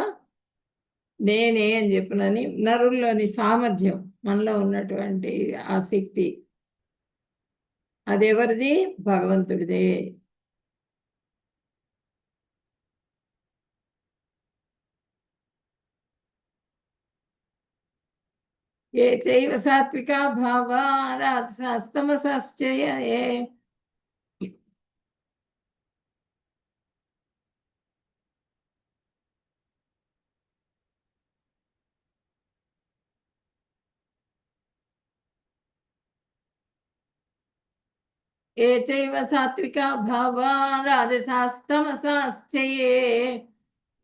నేనే అని చెప్పినని. నరుల్లోని సామర్థ్యం, మనలో ఉన్నటువంటి ఆ శక్తి అదెవరిది? భగవంతుడిదే. ఏ చైవ సాత్వికా భావా రాజసాస్తమసాశ్చయ ఏ చైవ సాత్వికా భావా రాజసాస్తమసాశ్చయే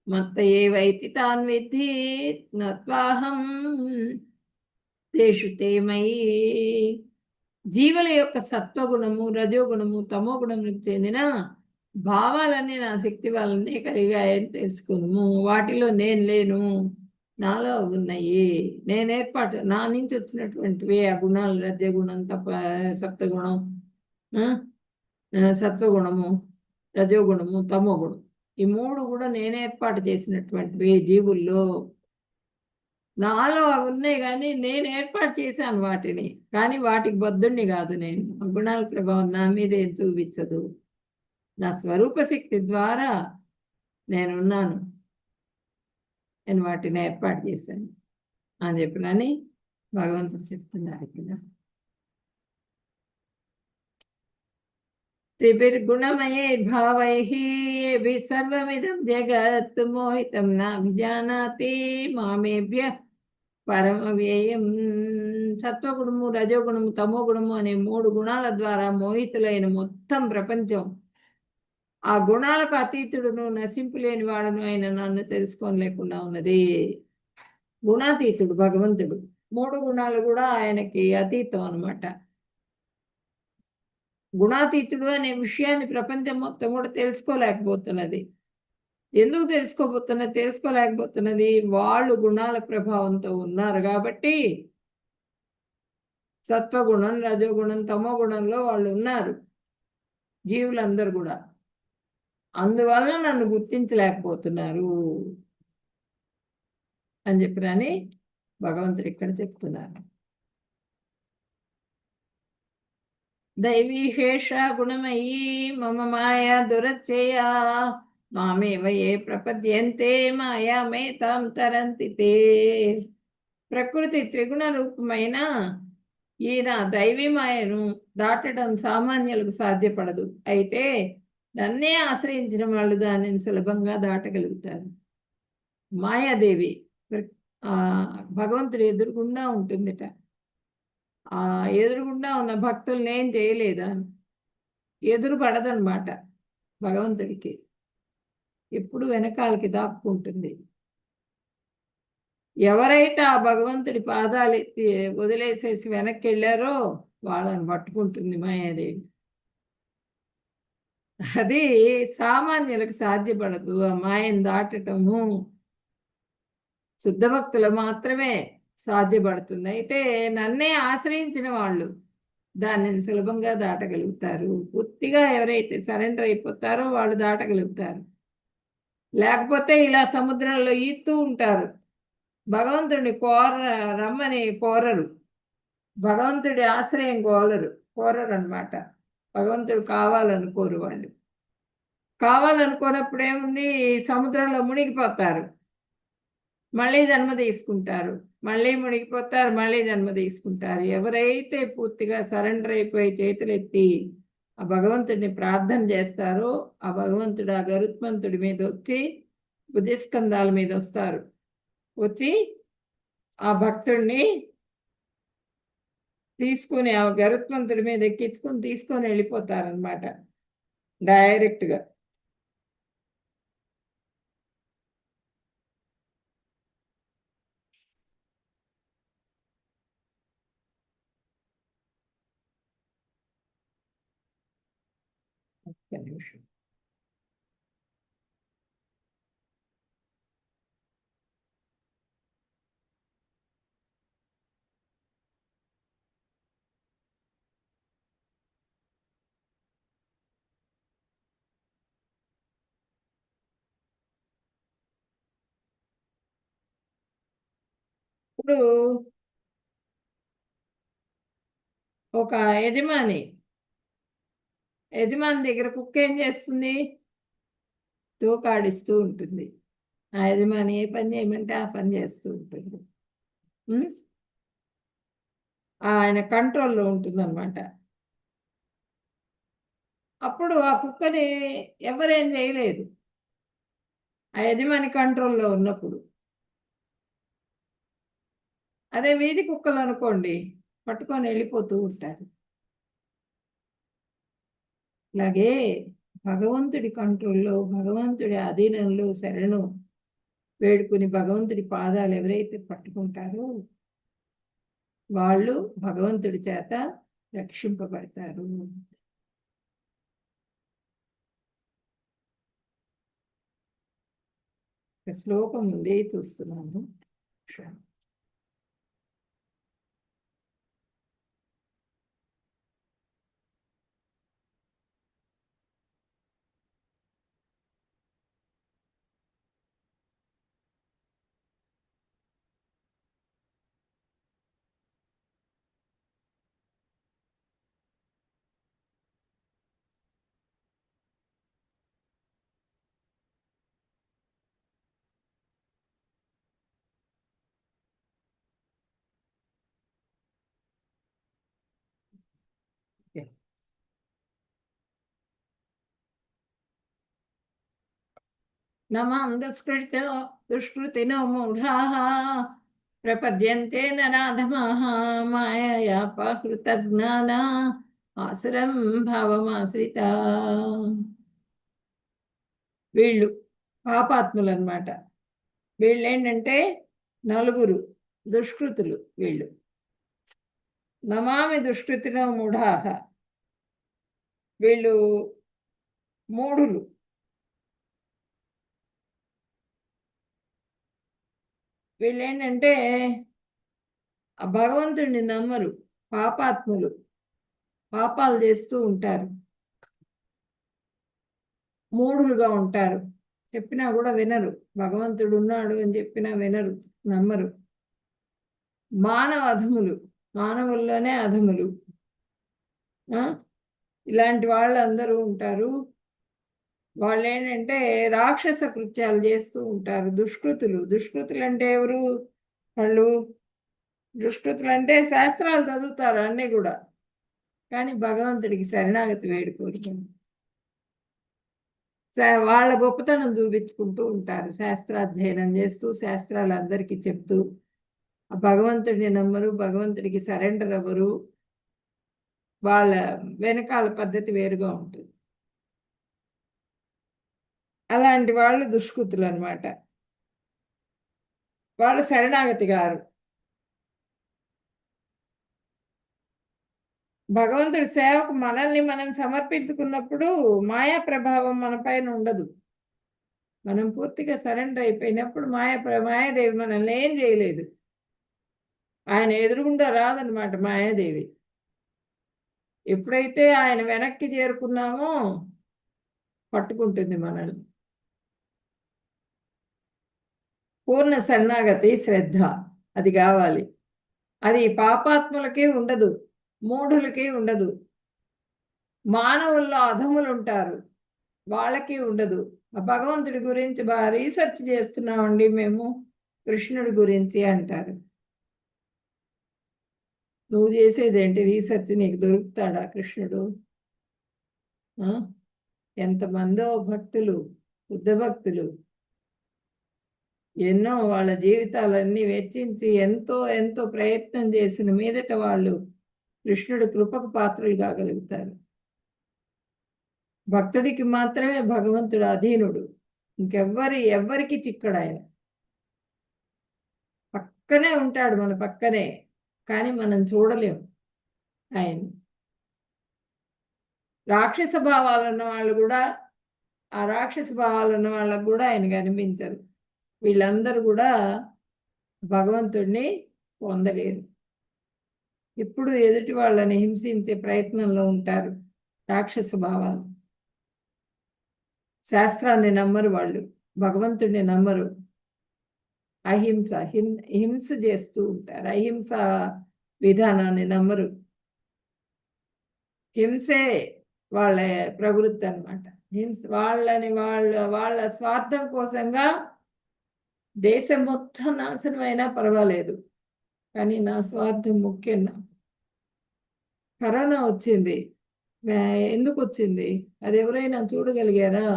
మత్త ఏవైతి తాన్ విద్ధి నత్వాహం తేషు తే మయి. జీవుల యొక్క సత్వగుణము, రజోగుణము, తమో గుణములకు చెందిన భావాలన్నీ నా శక్తి వల్లనే కలిగాయని తెలుసుకును. వాటిలో నేను లేను, నాలో ఉన్నాయి. నేను ఏర్పాటు నా నుంచి వచ్చినటువంటివి ఆ గుణాలు, రజగుణం, సప్తగుణం, సత్వగుణము, రజోగుణము, తమో గుణం, ఈ మూడు కూడా నేను ఏర్పాటు చేసినటువంటివి జీవుల్లో. నాలో అవి ఉన్నాయి కానీ నేను ఏర్పాటు చేశాను వాటిని, కానీ వాటికి బద్ధుణ్ణి కాదు నేను. గుణాల ప్రభావం నా మీద ఏం చూపించదు. నా స్వరూప శక్తి ద్వారా నేనున్నాను, నేను వాటిని ఏర్పాటు చేశాను అని చెప్పినని భగవంతుడు చెప్తున్నారు ఇక్కడ. త్రిభిర్గుణమయైర్భావైః సర్వమిదం జగత్ మోహితం నా విజానాతి మామేభ్యః పరమవ్యయం. సత్వగుణము, రజోగుణము, తమో గుణము అనే మూడు గుణాల ద్వారా మోహితులైన మొత్తం ప్రపంచం ఆ గుణాలకు అతీతుడును, నశింపులేని వాడును అయిన నన్ను తెలుసుకోలేకుండా ఉన్నది. గుణాతీతుడు భగవంతుడు. మూడు గుణాలు కూడా ఆయనకి అతీతం అన్నమాట. గుణాతీతుడు అనే విషయాన్ని ప్రపంచం మొత్తం కూడా తెలుసుకోలేకపోతున్నది. ఎందుకు తెలుసుకోలేకపోతున్నది? వాళ్ళు గుణాల ప్రభావంతో ఉన్నారు కాబట్టి. సత్వగుణం, రజోగుణం, తమో గుణంలో వాళ్ళు ఉన్నారు జీవులందరూ కూడా. అందువల్ల నన్ను గుర్తించలేకపోతున్నారు అని చెప్పినని భగవంతుడు ఇక్కడ చెప్తున్నారు. దైవీశేష గుణమయీ మమ మాయా దురచ్చేయ మామేవ ఏ ప్రపద్యంతే మాయామేతాం తరంతి తే. ప్రకృతి త్రిగుణ రూపమైన ఈ నా దైవీ మాయను దాటడం సామాన్యులకు సాధ్యపడదు. అయితే నన్నే ఆశ్రయించిన వాళ్ళు దానిని సులభంగా దాటగలుగుతారు. మాయాదేవి భగవంతుడు ఎదురుగుండా ఉంటుందిట. ఆ ఎదురుగుండా ఉన్న భక్తుల్ని ఏం చేయలేదా? ఎదురు పడదనమాట భగవంతుడికి, ఎప్పుడు వెనకాలకి దాక్కుంటుంది. ఎవరైతే ఆ భగవంతుడి పాదాలు ఎత్తి వదిలేసేసి వెనక్కి వెళ్ళారో వాళ్ళని పట్టుకుంటుంది మాయాదేవి. అది సామాన్యులకు సాధ్యపడదు. ఆ మాయను దాటటము శుద్ధ భక్తులు మాత్రమే సాధ్యపడుతుంది. అయితే నన్నే ఆశ్రయించిన వాళ్ళు దానిని సులభంగా దాటగలుగుతారు. పూర్తిగా ఎవరైతే సరెండర్ అయిపోతారో వాళ్ళు దాటగలుగుతారు. లేకపోతే ఇలా సముద్రంలో ఈదుతూ ఉంటారు. భగవంతుడిని రమ్మని కోరరు. భగవంతుడి ఆశ్రయం కోరరు అనమాట. భగవంతుడు కావాలనుకోరు వాళ్ళు. కావాలనుకోనప్పుడు ఏముంది, సముద్రంలో మునిగిపోతారు, మళ్ళీ జన్మ తీసుకుంటారు, మళ్ళీ మునిగిపోతారు, మళ్ళీ జన్మ తీసుకుంటారు. ఎవరైతే పూర్తిగా సరెండర్ అయిపోయి చేతులెత్తి ఆ భగవంతుడిని ప్రార్థన చేస్తారో ఆ భగవంతుడు ఆ గరుత్మంతుడి మీద వచ్చి భుజస్కంధాల మీద వస్తారు. వచ్చి ఆ భక్తుడిని తీసుకుని ఆ గరుత్మంతుడి మీద ఎక్కించుకుని తీసుకొని వెళ్ళిపోతారనమాట డైరెక్ట్గా. ఒక్క నిమిషం. ఇప్పుడు ఒక యజమాని దగ్గర కుక్క ఏం చేస్తుంది? తోకాడిస్తూ ఉంటుంది. ఆ యజమాని ఏ పని చేయమంటే ఆ పని చేస్తూ ఉంటుంది. ఆయన కంట్రోల్లో ఉంటుంది అనమాట. అప్పుడు ఆ కుక్కని ఎవరేం చేయలేదు, ఆ యజమాని కంట్రోల్లో ఉన్నప్పుడు. అదే వీధి కుక్కలు అనుకోండి, పట్టుకొని వెళ్ళిపోతూ ఉంటారు. అలాగే భగవంతుడి కంట్రోల్లో, భగవంతుడి అధీనంలో శరణు వేడుకుని భగవంతుడి పాదాలు ఎవరైతే పట్టుకుంటారో వాళ్ళు భగవంతుడి చేత రక్షింపబడతారు. శ్లోకం ఉంది, చూస్తున్నాను. నమాం దుష్కృతినో మూఢాః ప్రపద్యంతే నరాధమాః మాయయాపహృతజ్ఞానా ఆసురం భావమాశ్రితా. వీళ్ళు పాపాత్ములు అన్నమాట. వీళ్ళు ఏంటంటే నలుగురు దుష్కృతులు. వీళ్ళు నమామి దుష్కృతినో మూఢాః, వీళ్ళు మూఢులు. వీళ్ళు ఏంటంటే ఆ భగవంతుడిని నమ్మరు, పాపాత్ములు, పాపాలు చేస్తూ ఉంటారు, మూఢులుగా ఉంటారు. చెప్పినా కూడా వినరు, భగవంతుడు ఉన్నాడు అని చెప్పినా వినరు, నమ్మరు. మానవ అధములు, మానవుల్లోనే అధములు. ఇలాంటి వాళ్ళు అందరూ ఉంటారు. వాళ్ళు ఏంటంటే రాక్షస కృత్యాలు చేస్తూ ఉంటారు, దుష్కృతులు. దుష్కృతులు అంటే ఎవరు? వాళ్ళు దుష్కృతులు అంటే శాస్త్రాలు చదువుతారు అన్నీ కూడా, కానీ భగవంతుడికి శరణాగతి వేడుకోరు. వాళ్ళ గొప్పతనం చూపించుకుంటూ ఉంటారు, శాస్త్రాధ్యయనం చేస్తూ శాస్త్రాలు అందరికీ చెప్తూ. ఆ భగవంతుడిని నమ్మరు, భగవంతుడికి సరెండర్ అవ్వరు. వాళ్ళ వెనకాల పద్ధతి వేరుగా ఉంటుంది. అలాంటి వాళ్ళు దుష్కృతులు అన్నమాట. వాళ్ళు శరణాగతి గారు. భగవంతుడి సేవకు మనల్ని మనం సమర్పించుకున్నప్పుడు మాయా ప్రభావం మన పైన ఉండదు. మనం పూర్తిగా సరెండర్ అయిపోయినప్పుడు మాయాదేవి మనల్ని ఏం చేయలేదు. ఆయన ఎదురుగుండా రాదనమాట మాయాదేవి. ఎప్పుడైతే ఆయన వెనక్కి చేరుకున్నామో పట్టుకుంటుంది మనల్ని. పూర్ణ శరణాగతి, శ్రద్ధ అది కావాలి. అది పాపాత్ములకి ఉండదు, మూఢులకి ఉండదు, మానవుల్లో అధములు ఉంటారు వాళ్ళకి ఉండదు. ఆ భగవంతుడి గురించి బాగా రీసెర్చ్ చేస్తున్నామండి మేము, కృష్ణుడి గురించి అంటారు. నువ్వు చేసేదేంటి రీసెర్చ్? నీకు దొరుకుతాడా కృష్ణుడు? ఎంతమందో భక్తులు, బుద్ధ భక్తులు ఎన్నో వాళ్ళ జీవితాలన్నీ వెచ్చించి ఎంతో ఎంతో ప్రయత్నం చేసిన మీదట వాళ్ళు కృష్ణుడి కృపకు పాత్రలు కాగలుగుతారు. భక్తుడికి మాత్రమే భగవంతుడు అధీనుడు, ఎవ్వరికి చిక్కడు. ఆయన పక్కనే ఉంటాడు, మన పక్కనే, కానీ మనం చూడలేము ఆయన. రాక్షస భావాలు ఉన్న వాళ్ళు కూడా, ఆ రాక్షస భావాలు ఉన్న వాళ్ళకు కూడా ఆయన కనిపించరు. వీళ్ళందరూ కూడా భగవంతుడిని పొందలేరు. ఇప్పుడు ఎదుటి వాళ్ళని హింసించే ప్రయత్నంలో ఉంటారు రాక్షస భావాలు. శాస్త్రాన్ని నమ్మరు వాళ్ళు, భగవంతుడిని నమ్మరు. హింస చేస్తూ ఉంటారు. అహింస విధానాన్ని నమ్మరు. హింసే వాళ్ళ ప్రవృత్తి అన్నమాట. వాళ్ళ స్వార్థం కోసంగా దేశం మొత్తం నాశనం అయినా పర్వాలేదు, కానీ నా స్వార్థం ముఖ్యం. కరోనా వచ్చింది, ఎందుకు వచ్చింది? అది ఎవరైనా చూడగలిగారా?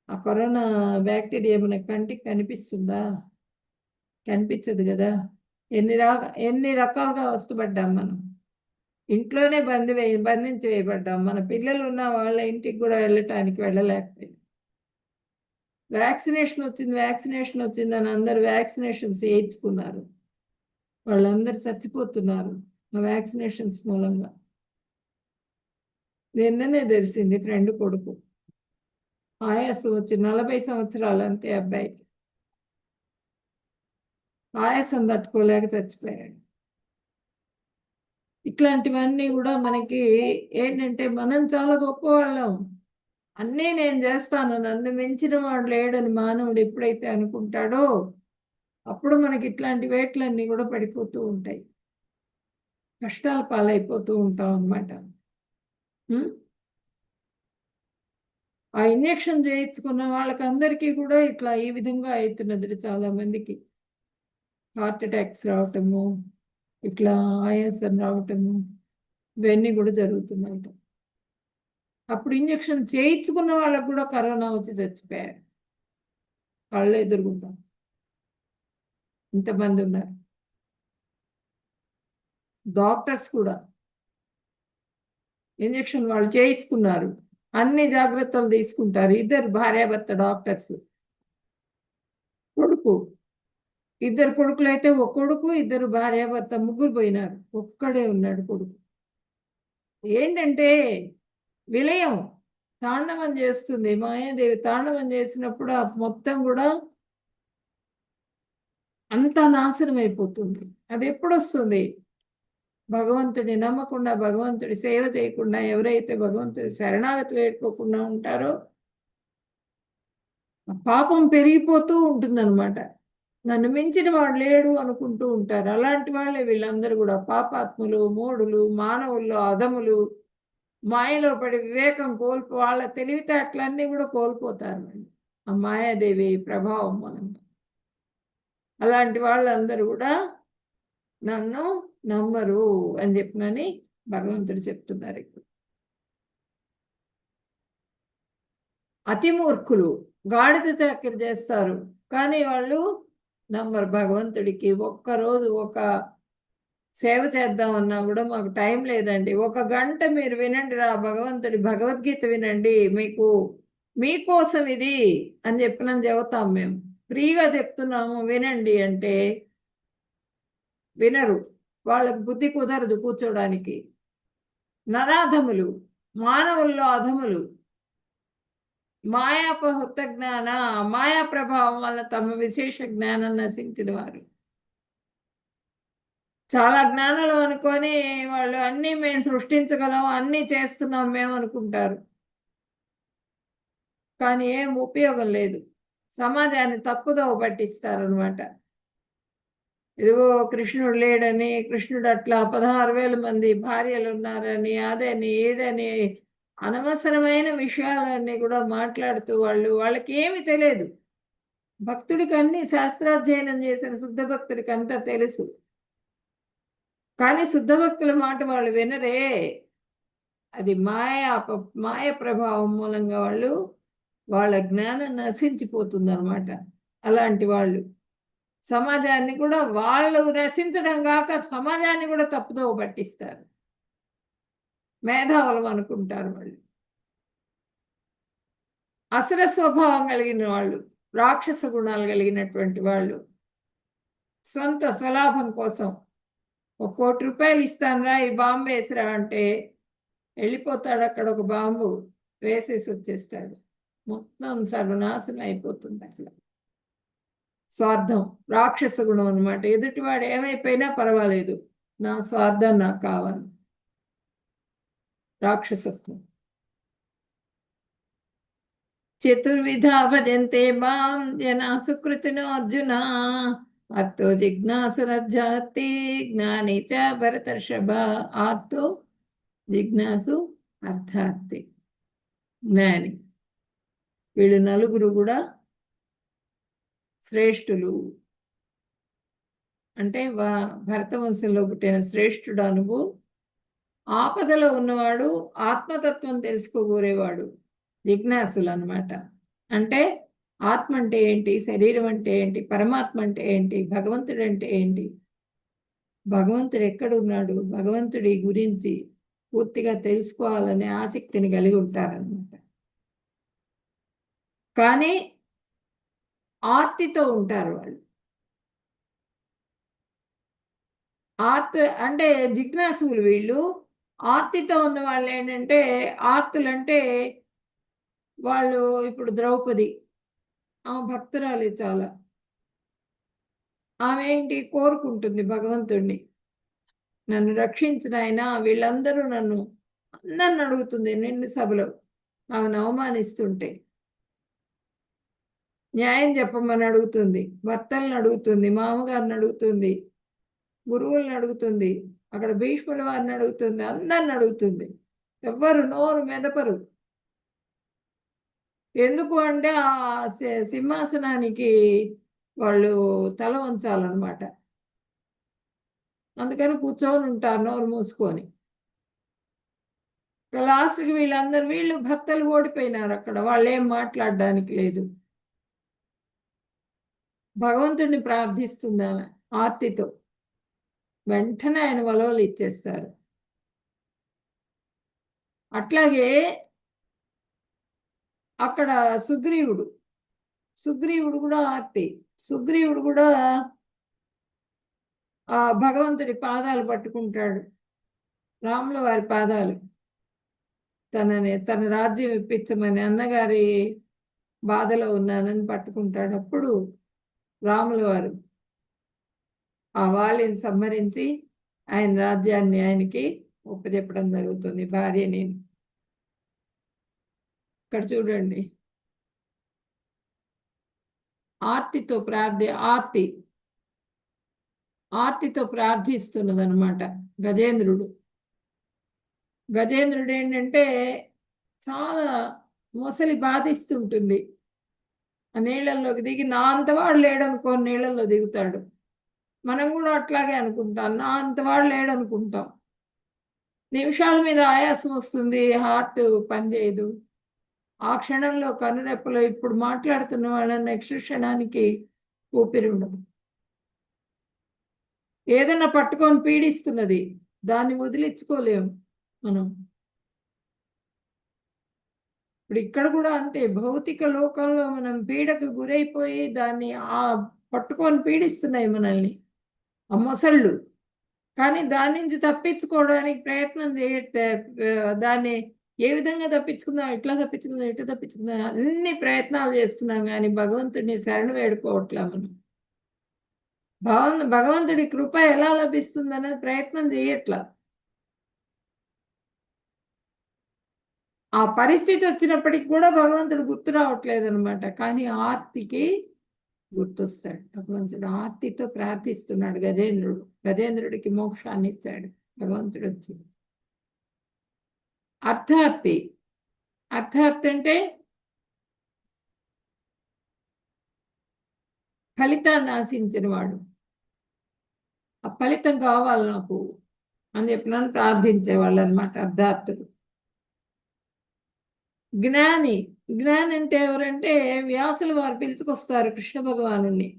ఆ కరోనా బ్యాక్టీరియా మన కంటికి కనిపిస్తుందా? కనిపించదు కదా. ఎన్ని రకాలుగా వస్తుపడ్డాం మనం. ఇంట్లోనే బంధించి వేయబడ్డాం. మన పిల్లలు ఉన్న వాళ్ళ ఇంటికి కూడా వెళ్ళలేకపోయింది. వ్యాక్సినేషన్ వచ్చింది అని అందరు వ్యాక్సినేషన్స్ చేయించుకున్నారు. వాళ్ళందరూ చచ్చిపోతున్నారు ఆ వ్యాక్సినేషన్స్ మూలంగా. నిన్ననే తెలిసింది, ఫ్రెండ్ కొడుకు ఆయాసం వచ్చి 40 సంవత్సరాలు అంతే అబ్బాయికి. ఆయాసం తట్టుకోలేక చచ్చిపోయాడు. ఇట్లాంటివన్నీ కూడా మనకి ఏంటంటే, మనం చాలా గొప్పవాళ్ళం, అన్నీ నేను చేస్తాను, నన్ను మించిన వాడు లేడని మానవుడు ఎప్పుడైతే అనుకుంటాడో అప్పుడు మనకి ఇట్లాంటి వేట్లన్నీ కూడా పడిపోతూ ఉంటాయి, కష్టాల పాలైపోతూ ఉంటాం అన్నమాట. ఆ ఇంజెక్షన్ చేయించుకున్న వాళ్ళకందరికీ కూడా ఇట్లా ఈ విధంగా అవుతున్నది. చాలా మందికి హార్ట్ అటాక్స్ రావటము, ఇట్లా ఆయాసం రావటము, ఇవన్నీ కూడా జరుగుతున్నాయి. అప్పుడు ఇంజెక్షన్ చేయించుకున్న వాళ్ళకు కూడా కరోనా వచ్చి చచ్చిపోయారు. వాళ్ళు ఎదురుగుతాం ఇంతమంది ఉన్నారు. డాక్టర్స్ కూడా ఇంజెక్షన్ వాళ్ళు చేయించుకున్నారు, అన్ని జాగ్రత్తలు తీసుకుంటారు. ఇద్దరు భార్యాభర్త డాక్టర్స్, ఇద్దరు కొడుకులు అయితే, ఒక కొడుకు, ఇద్దరు భార్యాభర్త, ముగ్గురు పోయినారు, ఒక్కడే ఉన్నాడు కొడుకు. ఏంటంటే విలయం తాండవం చేస్తుంది మాయాదేవి. తాండవం చేసినప్పుడు ఆ మొత్తం కూడా అంతా నాశనం అయిపోతుంది. అది ఎప్పుడు వస్తుంది? భగవంతుడిని నమ్మకుండా, భగవంతుడి సేవ చేయకుండా, ఎవరైతే భగవంతుడి శరణాగతి వేడుకోకుండా ఉంటారో పాపం పెరిగిపోతూ ఉంటుందన్నమాట. నన్ను మించిన వాడు లేడు అనుకుంటూ ఉంటారు. అలాంటి వాళ్ళే వీళ్ళందరూ కూడా పాపాత్ములు, మూఢులు, మానవుల్లో అధములు, మాయలో పడి వివేకం వాళ్ళ తెలివితేటలన్నీ కూడా కోల్పోతారు ఆ మాయాదేవి ప్రభావం మూలంగా. అలాంటి వాళ్ళందరూ కూడా నన్ను నమ్మరు అని చెప్పినని భగవంతుడు చెప్తున్నారు. ఇప్పుడు అతి మూర్ఖులు గాడిద చాకరీ చేస్తారు, కానీ వాళ్ళు నమ్మరు భగవంతుడికి. ఒక్కరోజు ఒక సేవ చేద్దామన్నా కూడా మాకు టైం లేదండి, 1 గంట మీరు వినండి రా భగవంతుడి భగవద్గీత వినండి, మీకోసం ఇది అని చెప్పినని చెబుతాం. మేము ఫ్రీగా చెప్తున్నాము వినండి అంటే వినరు. వాళ్ళకు బుద్ధి కుదరదు కూర్చోడానికి. నరాధములు, మానవుల్లో అధములు, మాయాపహృత జ్ఞాన, మాయా ప్రభావం వల్ల తమ విశేష జ్ఞానం నశించిన వారు. చాలా జ్ఞానాలు అనుకొని వాళ్ళు అన్నీ మేము సృష్టించగలం, అన్నీ చేస్తున్నాం మేము అనుకుంటారు. కానీ ఏం ఉపయోగం లేదు. సమాజాన్ని తప్పుదోవ పట్టిస్తారనమాట. ఇదిగో కృష్ణుడు లేడని, కృష్ణుడు అట్లా 16,000 మంది భార్యలు ఉన్నారని, అదని ఇదని అనవసరమైన విషయాలన్నీ కూడా మాట్లాడుతూ వాళ్ళకి ఏమి తెలియదు. భక్తుడికి అన్ని శాస్త్రాధ్యయనం చేసిన శుద్ధ భక్తుడికి అంతా తెలుసు. కానీ శుద్ధ భక్తుల మాట వాళ్ళు వినరే. అది మాయ ప్రభావం మూలంగా వాళ్ళ జ్ఞానం నశించిపోతుందన్నమాట. అలాంటి వాళ్ళు సమాజాన్ని కూడా వాళ్ళు నశించడం కాక సమాజాన్ని కూడా తప్పుదోవ పట్టిస్తారు. మేధావులు అనుకుంటారు వాళ్ళు. అసుర స్వభావం కలిగిన వాళ్ళు, రాక్షస గుణాలు కలిగినటువంటి వాళ్ళు సొంత స్వలాభం కోసం ₹1 కోటి ఇస్తానురా, ఈ బాంబు వేసిరా అంటే వెళ్ళిపోతాడు. అక్కడ ఒక బాంబు వేసేసి వచ్చేస్తాడు. మొత్తం సర్వనాశనం అయిపోతుంది. అట్లా స్వార్థం, రాక్షస గుణం అనమాట. ఎదుటివాడు ఏమైపోయినా పర్వాలేదు, నా స్వార్థం నాకు కావాలి. రాక్షసత్వం. చతుర్విధా భజంతే మాం జనా సుకృతినో అర్జున ఆర్తో జిజ్ఞాసురజ్జాతి జ్ఞాని చ భరతర్షభ. ఆర్తో జిజ్ఞాసు అర్థార్థి జ్ఞాని. వీళ్ళు నలుగురు కూడా శ్రేష్ఠులు. అంటే భరతవంశంలో పుట్టిన శ్రేష్ఠుడు అనువు. ఆపదలో ఉన్నవాడు, ఆత్మతత్వం తెలుసుకోగోరేవాడు జిజ్ఞాసులు అన్నమాట. అంటే ఆత్మ అంటే ఏంటి, శరీరం అంటే ఏంటి, పరమాత్మ అంటే ఏంటి, భగవంతుడు అంటే ఏంటి, భగవంతుడు ఎక్కడున్నాడు, భగవంతుడి గురించి పూర్తిగా తెలుసుకోవాలనే ఆసక్తిని కలిగి ఉంటారన్నమాట. కానీ ఆర్తితో ఉంటారు వాళ్ళు. అంటే జిజ్ఞాసులు వీళ్ళు. ఆర్తితో ఉన్న వాళ్ళు ఏంటంటే, ఆర్తులంటే వాళ్ళు ఇప్పుడు ద్రౌపది ఆమె భక్తురాలి చాలా. ఆమె ఏంటి కోరుకుంటుంది భగవంతుడిని, నన్ను రక్షించిన ఆయన. వీళ్ళందరూ అందరిని అడుగుతుంది నిండు సభలో. ఆమెను అవమానిస్తుంటే న్యాయం చెప్పమని అడుగుతుంది, భర్తలను అడుగుతుంది, మామగారిని అడుగుతుంది, గురువులను అడుగుతుంది, అక్కడ భీష్ముల వారిని అడుగుతుంది, అందరిని అడుగుతుంది. ఎవ్వరు నోరు మెదపరు. ఎందుకు అంటే ఆ సింహాసనానికి వాళ్ళు తల వంచాలన్నమాట. అందుకని కూర్చొని ఉంటారు నోరు మూసుకొని. లాస్ట్కి వీళ్ళు భర్తలు ఓడిపోయినారు అక్కడ. వాళ్ళు ఏం మాట్లాడడానికి లేదు. భగవంతుడిని ప్రార్థిస్తుంది ఆమె ఆర్తితో. వెంటనే ఆయన వలవలు ఇచ్చేస్తారు. అట్లాగే అక్కడ సుగ్రీవుడు కూడా ఆర్తి. సుగ్రీవుడు కూడా ఆ భగవంతుడి పాదాలు పట్టుకుంటాడు, రాముల వారి పాదాలు. తన రాజ్యం ఇప్పించమని, అన్నగారి బాధలో ఉన్నానని పట్టుకుంటాడు. అప్పుడు రాముల వారు ఆ వాలిని సంహరించి ఆయన రాజ్యాన్ని ఆయనకి ఒప్పచెప్పడం జరుగుతుంది, భార్యని. ఇక్కడ చూడండి, ఆర్తితో ప్రార్థిస్తున్నదనమాట గజేంద్రుడు. గజేంద్రుడు ఏంటంటే చాలా మొసలి బాధిస్తుంటుంది. ఆ నీళ్ళల్లోకి దిగి, నా అంతవాడు లేడనుకో నీళ్ళల్లో దిగుతాడు. మనం కూడా అట్లాగే అనుకుంటాం, నా అంతవాడు లేడనుకుంటాం. నిమిషాల మీద ఆయాసం వస్తుంది, హార్ట్ పనిచేయదు. ఆ క్షణంలో కనురెప్పలో ఇప్పుడు మాట్లాడుతున్న వాళ్ళని నెక్స్ట్ క్షణానికి ఊపిరి ఉండదు. ఏదైనా పట్టుకొని పీడిస్తున్నది, దాన్ని వదిలించుకోలేము మనం. ఇప్పుడు ఇక్కడ కూడా అంతే. భౌతిక లోకంలో మనం పీడకు గురైపోయి దాన్ని పట్టుకొని పీడిస్తున్నాయి మనల్ని ఆ మొసళ్ళు. కానీ దాని నుంచి తప్పించుకోవడానికి ప్రయత్నం దాన్ని ఏ విధంగా తప్పించుకుందాం, ఎట్లా తప్పించుకుందాం, ఎట్లా తప్పించుకుందాం అన్ని ప్రయత్నాలు చేస్తున్నాం కానీ భగవంతుడిని శరణు వేడుకోవట్లా మనం. భగవంతుడి కృప ఎలా లభిస్తుంది అనేది ప్రయత్నం చేయట్లా. ఆ పరిస్థితి వచ్చినప్పటికి కూడా భగవంతుడు గుర్తు రావట్లేదు అనమాట. కానీ ఆర్తికి గుర్తొస్తాడు భగవంతుడు. ఆర్తితో ప్రార్థిస్తున్నాడు గజేంద్రుడు. గజేంద్రుడికి మోక్షాన్ని ఇచ్చాడు భగవంతుడు వచ్చి. అర్థార్థి. అర్థార్థి అంటే ఫలితాన్ని ఆశించిన వాడు. ఆ ఫలితం కావాలి నాకు అని చెప్పి నన్ను ప్రార్థించేవాళ్ళు అనమాట అర్థార్థులు. జ్ఞాని. జ్ఞాని అంటే ఎవరంటే వ్యాసులు వారు పిలుచుకొస్తారు కృష్ణ భగవానుణ్ణి.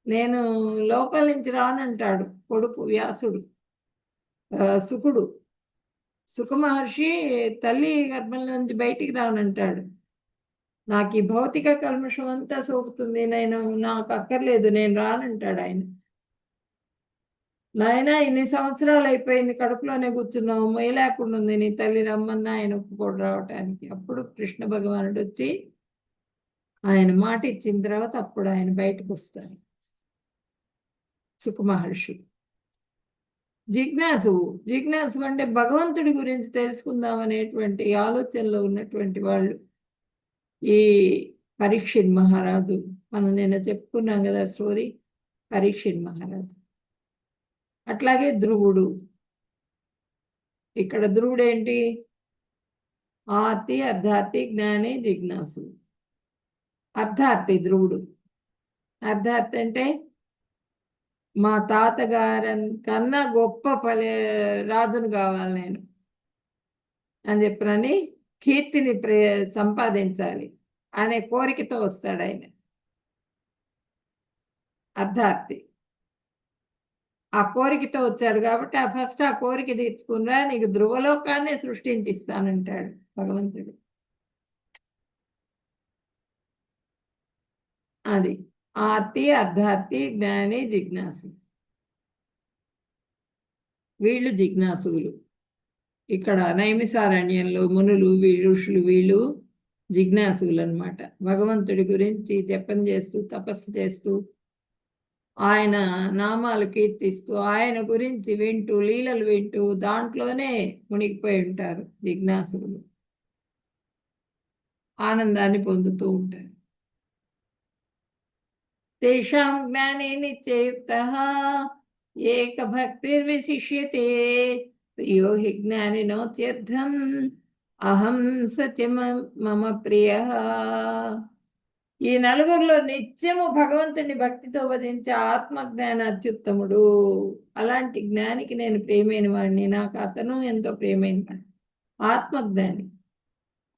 నేను లోపల నుంచి రానంటాడు కొడుకు వ్యాసుడు. సుకుడు. సుఖ మహర్షి తల్లి గర్భం నుంచి బయటికి రానంటాడు. నాకు ఈ భౌతిక కల్మషం అంతా సోకుతుంది, నాకు అక్కర్లేదు, నేను రానంటాడు ఆయన. నాయన ఇన్ని సంవత్సరాలు అయిపోయింది, కడుపులోనే కూర్చున్నావు, మొయ్యలేకుండా ఉంది, నీ తల్లి రమ్మన్నా ఆయన ఒప్పుకోడు రావటానికి. అప్పుడు కృష్ణ భగవానుడు వచ్చి ఆయన మాట ఇచ్చిన తర్వాత అప్పుడు ఆయన బయటకు వస్తారు సుఖ మహర్షి. జిజ్ఞాసు. జిజ్ఞాసు అంటే భగవంతుడి గురించి తెలుసుకుందాం అనేటువంటి ఆలోచనలో ఉన్నటువంటి వాళ్ళు. ఈ పరీక్షిత్ మహారాజు, మనం నిన్న చెప్పుకున్నాం కదా స్టోరీ, పరీక్షిత్ మహారాజు. అట్లాగే ధ్రువుడు. ఇక్కడ ధ్రువుడు ఏంటి? ఆర్తి, అర్ధార్థి, జ్ఞాని, జిజ్ఞాసు. అర్ధార్థి ధ్రువుడు. అర్ధార్థి అంటే మా తాతగారి కన్నా గొప్ప రాజును కావాలి నేను అని చెప్పినని కీర్తిని సంపాదించాలి అనే కోరికతో వస్తాడు ఆయన అర్ధార్థి. ఆ కోరికతో వచ్చాడు కాబట్టి ఫస్ట్ ఆ కోరిక తీర్చుకున్నా నీకు ధ్రువలోకాన్ని సృష్టించిస్తానంటాడు భగవంతుడు. అది ఆర్తి, అర్ధార్థి, జ్ఞాని, జిజ్ఞాసు. వీళ్ళు జిజ్ఞాసులు. ఇక్కడ నైమిసారణ్యంలో మునులు, ఋషులు వీళ్ళు జిజ్ఞాసులు అనమాట. భగవంతుడి గురించి జపం చేస్తూ తపస్సు చేస్తూ ఆయన నామాలు కీర్తిస్తూ ఆయన గురించి వింటూ లీలలు వింటూ దాంట్లోనే మునిగిపోయి ఉంటారు జిజ్ఞాసులు. ఆనందాన్ని పొందుతూ ఉంటారు. తేషాం జ్ఞానే నిత్యయుక్తః ఏక భక్తిర్విశిష్యతే ప్రియో హి జ్ఞానినోత్యర్థం అహం సచ మమ ప్రియః. ఈ నలుగురిలో నిత్యము భగవంతుని భక్తితో వధించే ఆత్మజ్ఞాన అత్యుత్తముడు. అలాంటి జ్ఞానికి నేను ప్రియమైన వాడిని, నాకు అతను ఎంతో ప్రియమైన వాడిని. ఆత్మజ్ఞాని.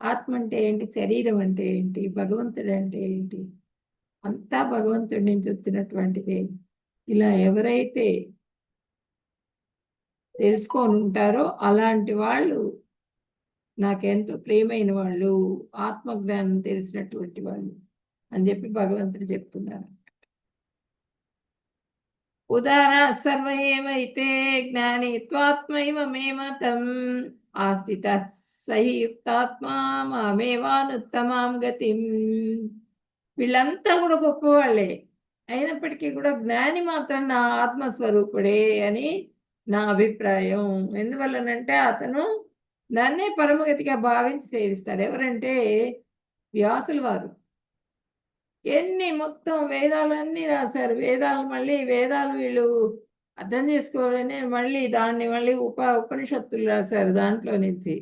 ఆత్మ అంటే ఏంటి? శరీరం అంటే ఏంటి? భగవంతుడు అంటే ఏంటి? అంతా భగవంతుడి నుంచి వచ్చినటువంటిదే. ఇలా ఎవరైతే తెలుసుకొని ఉంటారో అలాంటి వాళ్ళు నాకెంతో ప్రియమైన వాళ్ళు, ఆత్మజ్ఞానం తెలిసినటువంటి వాళ్ళు అని చెప్పి భగవంతుడు చెప్తున్నారు. ఉదార సర్వైతే జ్ఞాని త్వాత్మైవ మే మతం ఆస్థిత సహి యుక్తాత్మా మామేవానుత్తమాం గతిం. వీళ్ళంతా కూడా గొప్పవాళ్ళే అయినప్పటికీ కూడా జ్ఞాని మాత్రం నా ఆత్మస్వరూపుడే అని నా అభిప్రాయం. ఎందువల్లనంటే అతను నన్నే పరమగతిగా భావించి సేవిస్తాడు. ఎవరంటే వ్యాసుల వారు. మొత్తం వేదాలన్నీ రాశారు. వేదాలు వీళ్ళు అర్థం చేసుకోవాలని మళ్ళీ ఉపనిషత్తులు రాశారు. దాంట్లో నుంచి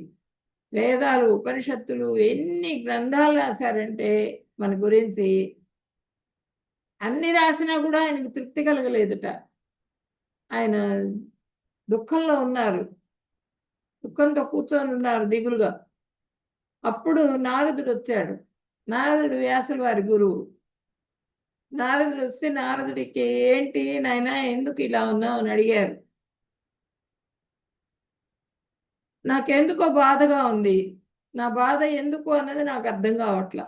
వేదాలు, ఉపనిషత్తులు ఎన్ని గ్రంథాలు రాశారంటే మన గురించి. అన్ని రాసినా కూడా ఆయనకు తృప్తి కలగలేదుట. ఆయన దుఃఖంలో ఉన్నారు, దుఃఖంతో కూర్చొని ఉన్నారు దిగులుగా. అప్పుడు నారదుడు వచ్చాడు. నారదుడు వ్యాసుల వారి గురువు. నారదుడు వస్తే నారదుడికి ఏంటి నాయనా ఎందుకు ఇలా ఉన్నావు అని అడిగారు. నాకెందుకో బాధగా ఉంది, నా బాధ ఎందుకు అన్నది నాకు అర్థం కావట్లా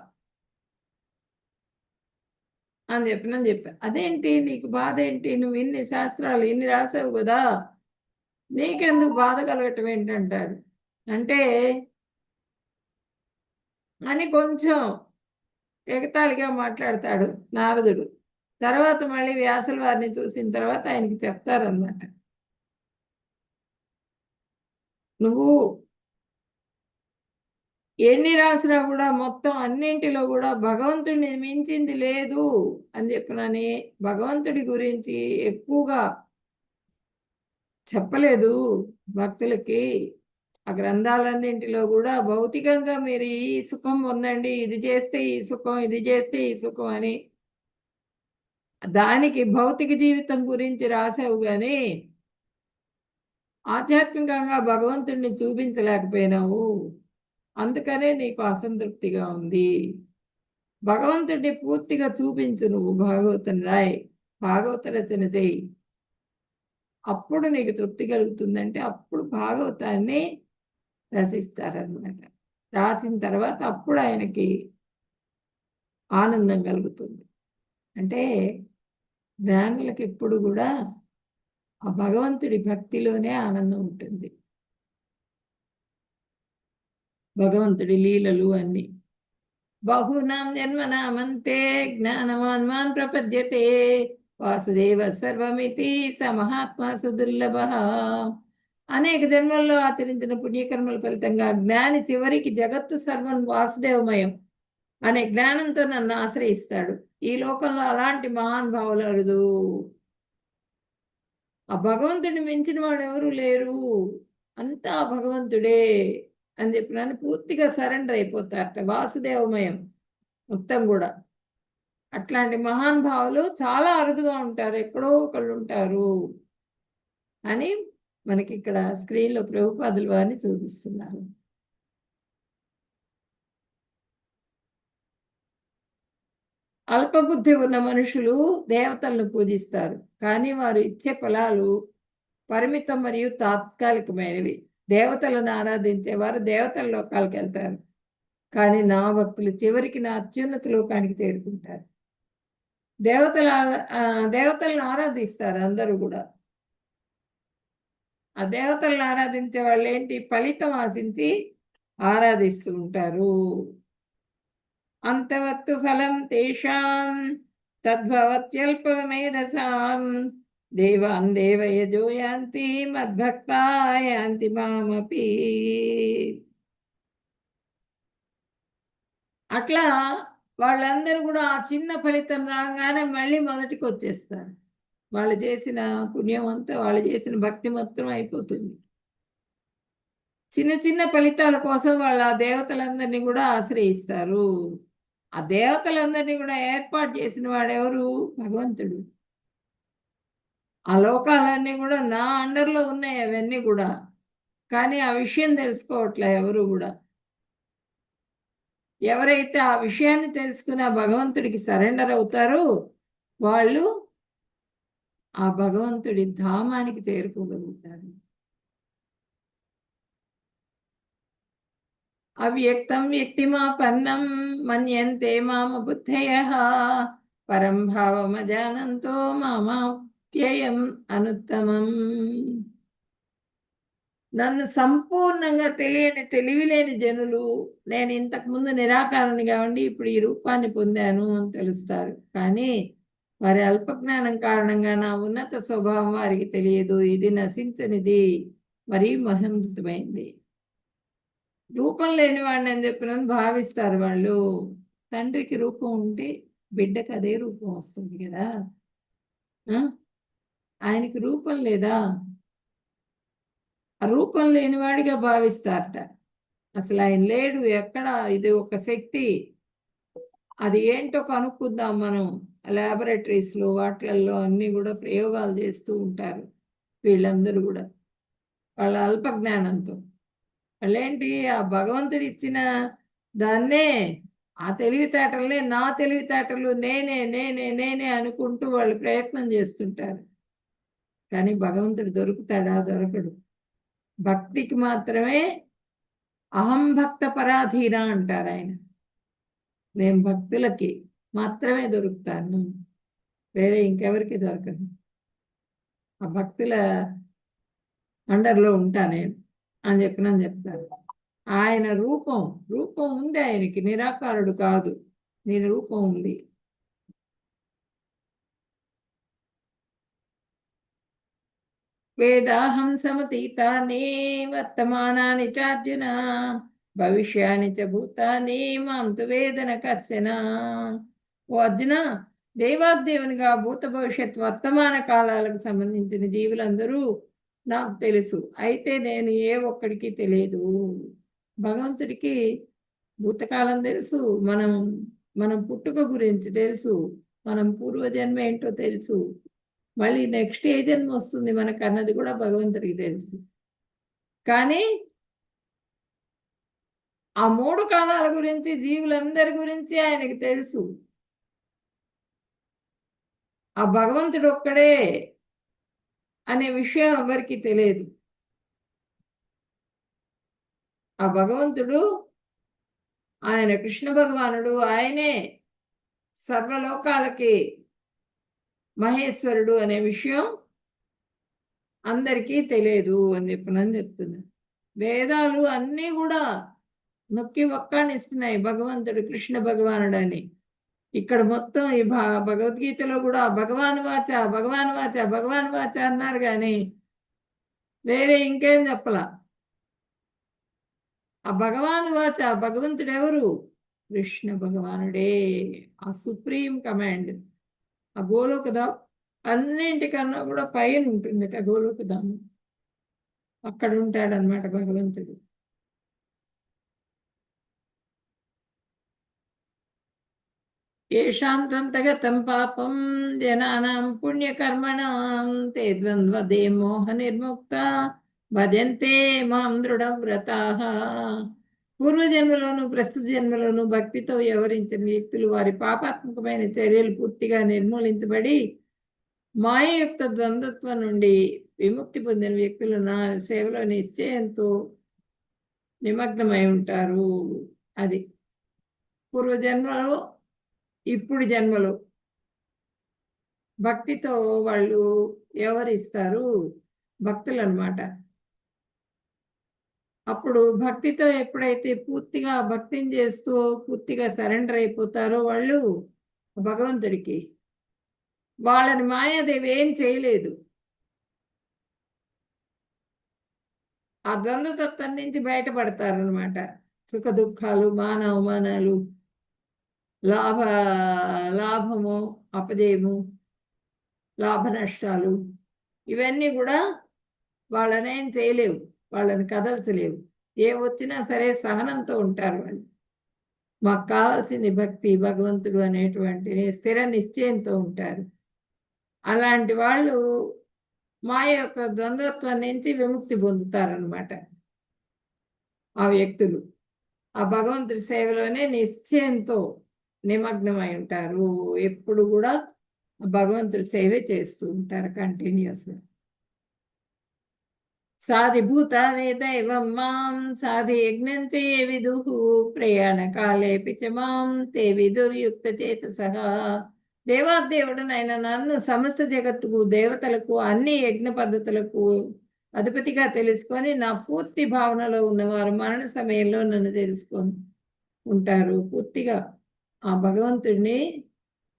అని చెప్పాను. అదేంటి నీకు బాధ ఏంటి? నువ్వు ఇన్ని శాస్త్రాలు ఇన్ని రాసావు కదా, నీకెందుకు బాధ కలగటం ఏంటంటాడు. అంటే అని కొంచెం ఎగతాళిగా మాట్లాడతాడు నారదుడు. తర్వాత మళ్ళీ వ్యాసుల వారిని చూసిన తర్వాత ఆయనకి చెప్తారన్నమాట. నువ్వు ఎన్ని రాసినా కూడా మొత్తం అన్నింటిలో కూడా భగవంతుడిని మించింది లేదు అని చెప్పినని భగవంతుడి గురించి ఎక్కువగా చెప్పలేదు భక్తులకి. ఆ గ్రంథాలన్నింటిలో కూడా భౌతికంగా మీరు ఈ సుఖం పొందండి, ఇది చేస్తే ఈ సుఖం, ఇది చేస్తే ఈ సుఖం అని దానికి భౌతిక జీవితం గురించి రాసావు కానీ ఆధ్యాత్మికంగా భగవంతుడిని చూపించలేకపోయినావు. అందుకనే నీకు అసంతృప్తిగా ఉంది. భగవంతుడిని పూర్తిగా చూపించు. నువ్వు భాగవతం రాయి, భాగవత రచన చేయి, అప్పుడు నీకు తృప్తి కలుగుతుందంటే అప్పుడు భాగవతాన్ని రచిస్తారన్నమాట. రాసిన తర్వాత అప్పుడు ఆయనకి ఆనందం కలుగుతుంది. అంటే జ్ఞానులకు ఎప్పుడు కూడా ఆ భగవంతుడి భక్తిలోనే ఆనందం ఉంటుంది. భగవంతుడి లీలలు అన్ని. బహూనాం జన్మనామంతే జ్ఞానవాన్ ప్రపద్యతే వాసుదేవ సర్వమితి స మహాత్మా సుదుర్లభ. అనేక జన్మల్లో ఆచరించిన పుణ్యకర్మల ఫలితంగా జ్ఞాని చివరికి జగత్తు సర్వం వాసుదేవమయం అనే జ్ఞానంతో నన్ను ఆశ్రయిస్తాడు. ఈ లోకంలో అలాంటి మహానుభావులు అరుదు. ఆ భగవంతుడిని మించిన వాడు ఎవరు లేరు, అంతా భగవంతుడే అని చెప్పినాను పూర్తిగా సరెండర్ అయిపోతారట. వాసుదేవమయం మొత్తం కూడా. అట్లాంటి మహానుభావులు చాలా అరుదుగా ఉంటారు, ఎక్కడో ఒకళ్ళు ఉంటారు అని మనకి ఇక్కడ స్క్రీన్లో ప్రభుపాదుల వారిని చూపిస్తున్నారు. అల్పబుద్ధి ఉన్న మనుషులు దేవతలను పూజిస్తారు, కానీ వారు ఇచ్చే ఫలాలు పరిమితం మరియు తాత్కాలికమైనవి. దేవతలను ఆరాధించేవారు దేవతల లోకాలకు వెళ్తారు, కానీ నా భక్తులు చివరికి నా అత్యున్నత లోకానికి చేరుకుంటారు. దేవతలను ఆరాధిస్తారు అందరూ కూడా. ఆ దేవతలను ఆరాధించే వాళ్ళు ఏంటి, ఫలితం ఆశించి ఆరాధిస్తూ ఉంటారు. అంతవత్తు ఫలం తేషాం తద్భవత్యల్పమేధసాం దేవాన్ దేవయజో యాంతి మద్భక్తా యాంతి మామపి. అట్లా వాళ్ళందరూ కూడా ఆ చిన్న ఫలితం రాగానే మళ్ళీ మొదటికి వచ్చేస్తారు. వాళ్ళు చేసిన పుణ్యం అంతా, వాళ్ళు చేసిన భక్తి మొత్తం అయిపోతుంది. చిన్న చిన్న ఫలితాల కోసం వాళ్ళు ఆ దేవతలందరినీ కూడా ఆశ్రయిస్తారు. ఆ దేవతలందరినీ కూడా ఏర్పాటు చేసిన వాడెవరు, భగవంతుడు. ఆ లోకాలన్నీ కూడా నా అండర్లో ఉన్నాయి అవన్నీ కూడా, కానీ ఆ విషయం తెలుసుకోవట్లే ఎవరు కూడా. ఎవరైతే ఆ విషయాన్ని తెలుసుకుని ఆ భగవంతుడికి సరెండర్ అవుతారో వాళ్ళు ఆ భగవంతుడి ధామానికి చేరుకోగలుగుతారు. అవ్యక్తం వ్యక్తిమాపన్నం మన్యంతే మామ బుద్ధయః పరం భావమజానంతో మామాప్యయం అనుత్తమం. నన్ను సంపూర్ణంగా తెలివిలేని జనులు నేను ఇంతకుముందు నిరాకారునిగా ఉండి ఇప్పుడు ఈ రూపాన్ని పొందాను అని తెలుస్తారు, కానీ వారి అల్పజ్ఞానం కారణంగా నా ఉన్నత స్వభావం వారికి తెలియదు. ఇది నశించనిది మరీ మహోన్నతమైంది. రూపం లేని వాడిని అని చెప్పినని భావిస్తారు వాళ్ళు. తండ్రికి రూపం ఉంటే బిడ్డకు అదే రూపం వస్తుంది కదా. ఆయనకి రూపం లేదా, ఆ రూపం లేనివాడిగా భావిస్తారట. అసలు ఆయన లేడు, ఎక్కడ, ఇది ఒక శక్తి. అది ఏంటో కనుక్కుందాం మనం. ల్యాబొరేటరీస్లో వాటిల్లో అన్నీ కూడా ప్రయోగాలు చేస్తూ ఉంటారు వీళ్ళందరూ కూడా వాళ్ళ అల్పజ్ఞానంతో. వాళ్ళేంటి, ఆ భగవంతుడు ఇచ్చిన దాన్నే, ఆ తెలివితేటలనే నా తెలివితేటలు, నేనే నేనే నేనే అనుకుంటూ వాళ్ళు ప్రయత్నం చేస్తుంటారు. కానీ భగవంతుడు దొరుకుతాడా, దొరకడు. భక్తికి మాత్రమే అహం భక్త పరాధీన అంటారు ఆయన. నేను భక్తులకి మాత్రమే దొరుకుతాను, వేరే ఇంకెవరికి దొరకదు. ఆ భక్తుల అండర్లో ఉంటా నేను అని చెప్పినని చెప్తారు. ఆయన రూపం ఉంది ఆయనకి, నిరాకారుడు కాదు, రూపం ఉంది. వేదాహం సమతీతాని వర్తమానాని చార్జున భవిష్యాని చ భూతాని మాం తు వేదన కశ్చన. ఓ అర్జున, దేవాదేవునిగా భూత భవిష్యత్ వర్తమాన కాలాలకు సంబంధించిన జీవులందరూ నాకు తెలుసు, అయితే నేను ఏ ఒక్కడికి తెలియదు. భగవంతుడికి భూతకాలం తెలుసు, మనం పుట్టుక గురించి తెలుసు, మనం పూర్వజన్మ ఏంటో తెలుసు, మళ్ళీ నెక్స్ట్ ఏ జన్మ వస్తుంది మనకు అన్నది కూడా భగవంతుడికి తెలుసు. కానీ ఆ 3 కాలాల గురించి, జీవులందరి గురించి ఆయనకి తెలుసు. ఆ భగవంతుడు ఒక్కడే అనే విషయం ఎవరికి తెలియదు. ఆ భగవంతుడు, ఆయన కృష్ణ భగవానుడు, ఆయనే సర్వలోకాలకి మహేశ్వరుడు అనే విషయం అందరికీ తెలియదు అని చెప్తున్నాను. వేదాలు అన్నీ కూడా నొక్కి ఒక్కానిస్తున్నాయి భగవంతుడు కృష్ణ భగవానుడు అని. ఇక్కడ మొత్తం ఈ భగవద్గీతలో కూడా భగవాన్ వాచ భగవాన్ వాచ భగవాన్ వాచ అన్నారు, కానీ వేరే ఇంకేం చెప్పలా. ఆ భగవాన్ వాచ భగవంతుడు ఎవరు? కృష్ణ భగవానుడే. ఆ సుప్రీం కమాండ్, ఆ గోలోకధామం అన్నింటికన్నా కూడా పైన ఉంటుందట గోలోకధామం. అక్కడ ఉంటాడనమాట భగవంతుడు. ఏషాంతంతగతం పాపం జనానాం పుణ్యకర్మణాం తే ద్వంద్వదే మోహ నిర్ముక్త భజంతే మాం దృఢవ్రతాః. పూర్వజన్మలోను ప్రస్తుత జన్మలోను భక్తితో వ్యవహరించిన వ్యక్తులు వారి పాపాత్మకమైన చర్యలు పూర్తిగా నిర్మూలించబడి మాయయుక్త ద్వంద్వత్వం నుండి విముక్తి పొందిన వ్యక్తులు నా సేవలో నిశ్చయంతో నిమగ్నమై ఉంటారు. అది పూర్వజన్మలో, ఇప్పుడు జన్మలో భక్తితో వాళ్ళు వ్యవహరిస్తారు, భక్తులు అన్నమాట. అప్పుడు భక్తితో ఎప్పుడైతే పూర్తిగా భక్తిని చేస్తూ పూర్తిగా సరెండర్ అయిపోతారో వాళ్ళు భగవంతుడికి, వాళ్ళని మాయాదేవి ఏం చేయలేదు. ఆ ద్వంద్వతత్వం నుంచి బయటపడతారనమాట. సుఖ దుఃఖాలు, మాన అవమానాలు, లాభము అపజయము, లాభ నష్టాలు, ఇవన్నీ కూడా వాళ్ళనేం చేయలేవు, వాళ్ళని కదల్చలేవు. ఏ వచ్చినా సరే సహనంతో ఉంటారు వాళ్ళు. మాకు కావాల్సింది భక్తి, భగవంతుడు అనేటువంటి స్థిర నిశ్చయంతో ఉంటారు. అలాంటి వాళ్ళు మాయ యొక్క ద్వంద్వత్వం నుంచి విముక్తి పొందుతారనమాట. ఆ వ్యక్తులు ఆ భగవంతుడి సేవలోనే నిశ్చయంతో నిమగ్నమై ఉంటారు. ఎప్పుడు కూడా భగవంతుడి సేవే చేస్తూ ఉంటారు కంటిన్యూస్గా. సాధిభూతాని దైవం మాం సాధి యజ్ఞం చే విదుః ప్రయాణ కాలే పిచమాం తే విదుర్యుక్త చేతసః. దేవాదేవుడనైన నన్ను సమస్త జగత్తుకు, దేవతలకు, అన్ని యజ్ఞ పద్ధతులకు అధిపతిగా తెలుసుకొని నా పూర్తి భావనలో ఉన్నవారు మరణ సమయంలో నన్ను తెలుసుకొని ఉంటారు. పూర్తిగా ఆ భగవంతుడిని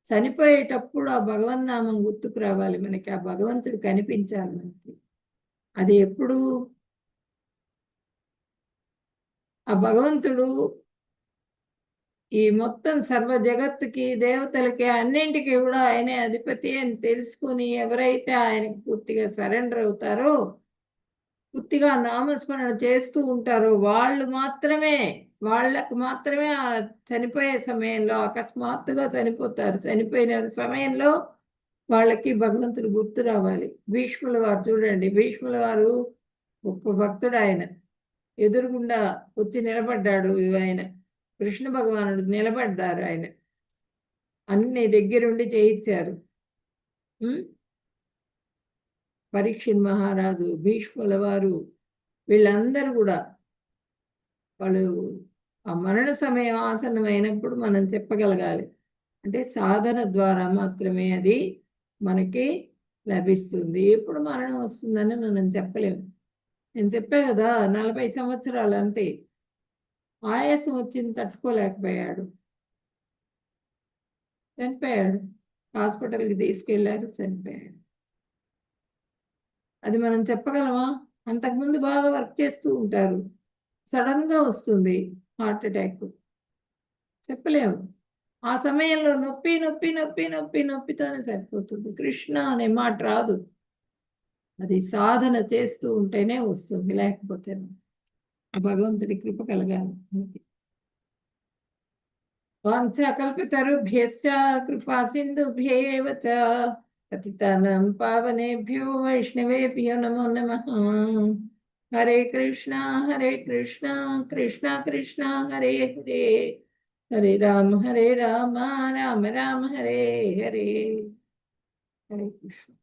చనిపోయేటప్పుడు ఆ భగవన్నామం గుర్తుకు రావాలి మనకి, ఆ భగవంతుడు కనిపించాలి మనకి. అది ఎప్పుడు? ఆ భగవంతుడు ఈ మొత్తం సర్వ జగత్తుకి, దేవతలకి, అన్నింటికి కూడా ఆయనే అధిపతి అని తెలుసుకుని ఎవరైతే ఆయనకు పూర్తిగా సరెండర్ అవుతారో, పూర్తిగా నామస్మరణ చేస్తూ ఉంటారో వాళ్ళకు మాత్రమే ఆ చనిపోయే సమయంలో అకస్మాత్తుగా చనిపోతారు. చనిపోయిన సమయంలో వాళ్ళకి భగవంతుడు గుర్తు రావాలి. భీష్ముల వారు చూడండి, భీష్ముల వారు గొప్ప భక్తుడు. ఆయన ఎదురుగుండా వచ్చి నిలబడ్డాడు. ఆయన కృష్ణ భగవానుడు నిలబడ్డారు. ఆయన అన్ని దగ్గరుండి చేయించారు. పరీక్షిత్ మహారాజు, భీష్ముల వారు, వీళ్ళందరూ కూడా వాళ్ళు ఆ మరణ సమయం ఆసన్నమైనప్పుడు మనం చెప్పగలగాలి. అంటే సాధన ద్వారా మాత్రమే అది మనకి లభిస్తుంది. ఎప్పుడు మరణం వస్తుందని మనం చెప్పలేము. నేను చెప్పా కదా 40 సంవత్సరాలు అంతే. ఆయాసం వచ్చింది, తట్టుకోలేకపోయాడు, చనిపోయాడు. హాస్పిటల్కి తీసుకెళ్లారు, చనిపోయాడు. అది మనం చెప్పగలమా? అంతకుముందు బాగా వర్క్ చేస్తూ ఉంటారు, సడన్ గా వస్తుంది హార్ట్ అటాక్, చెప్పలేము. ఆ సమయంలో నొప్పి నొప్పి నొప్పి నొప్పి నొప్పితోనే సరిపోతుంది. కృష్ణ అనే మాట రాదు. అది సాధన చేస్తూ ఉంటేనే వస్తుంది, లేకపోతే రాదు. భగవంతుడి కృప కలగాలి. వాంఛాకల్పతరుభ్యశ్చ కృపా సింధుభ్యేవ చ పతితానాం పావనేభ్యో వైష్ణవేభ్యో నమో నమః. హరే కృష్ణ కృష్ణ కృష్ణ హరే హరే, హరే రామ రామ రామ హరే హరే. హరే కృష్ణ.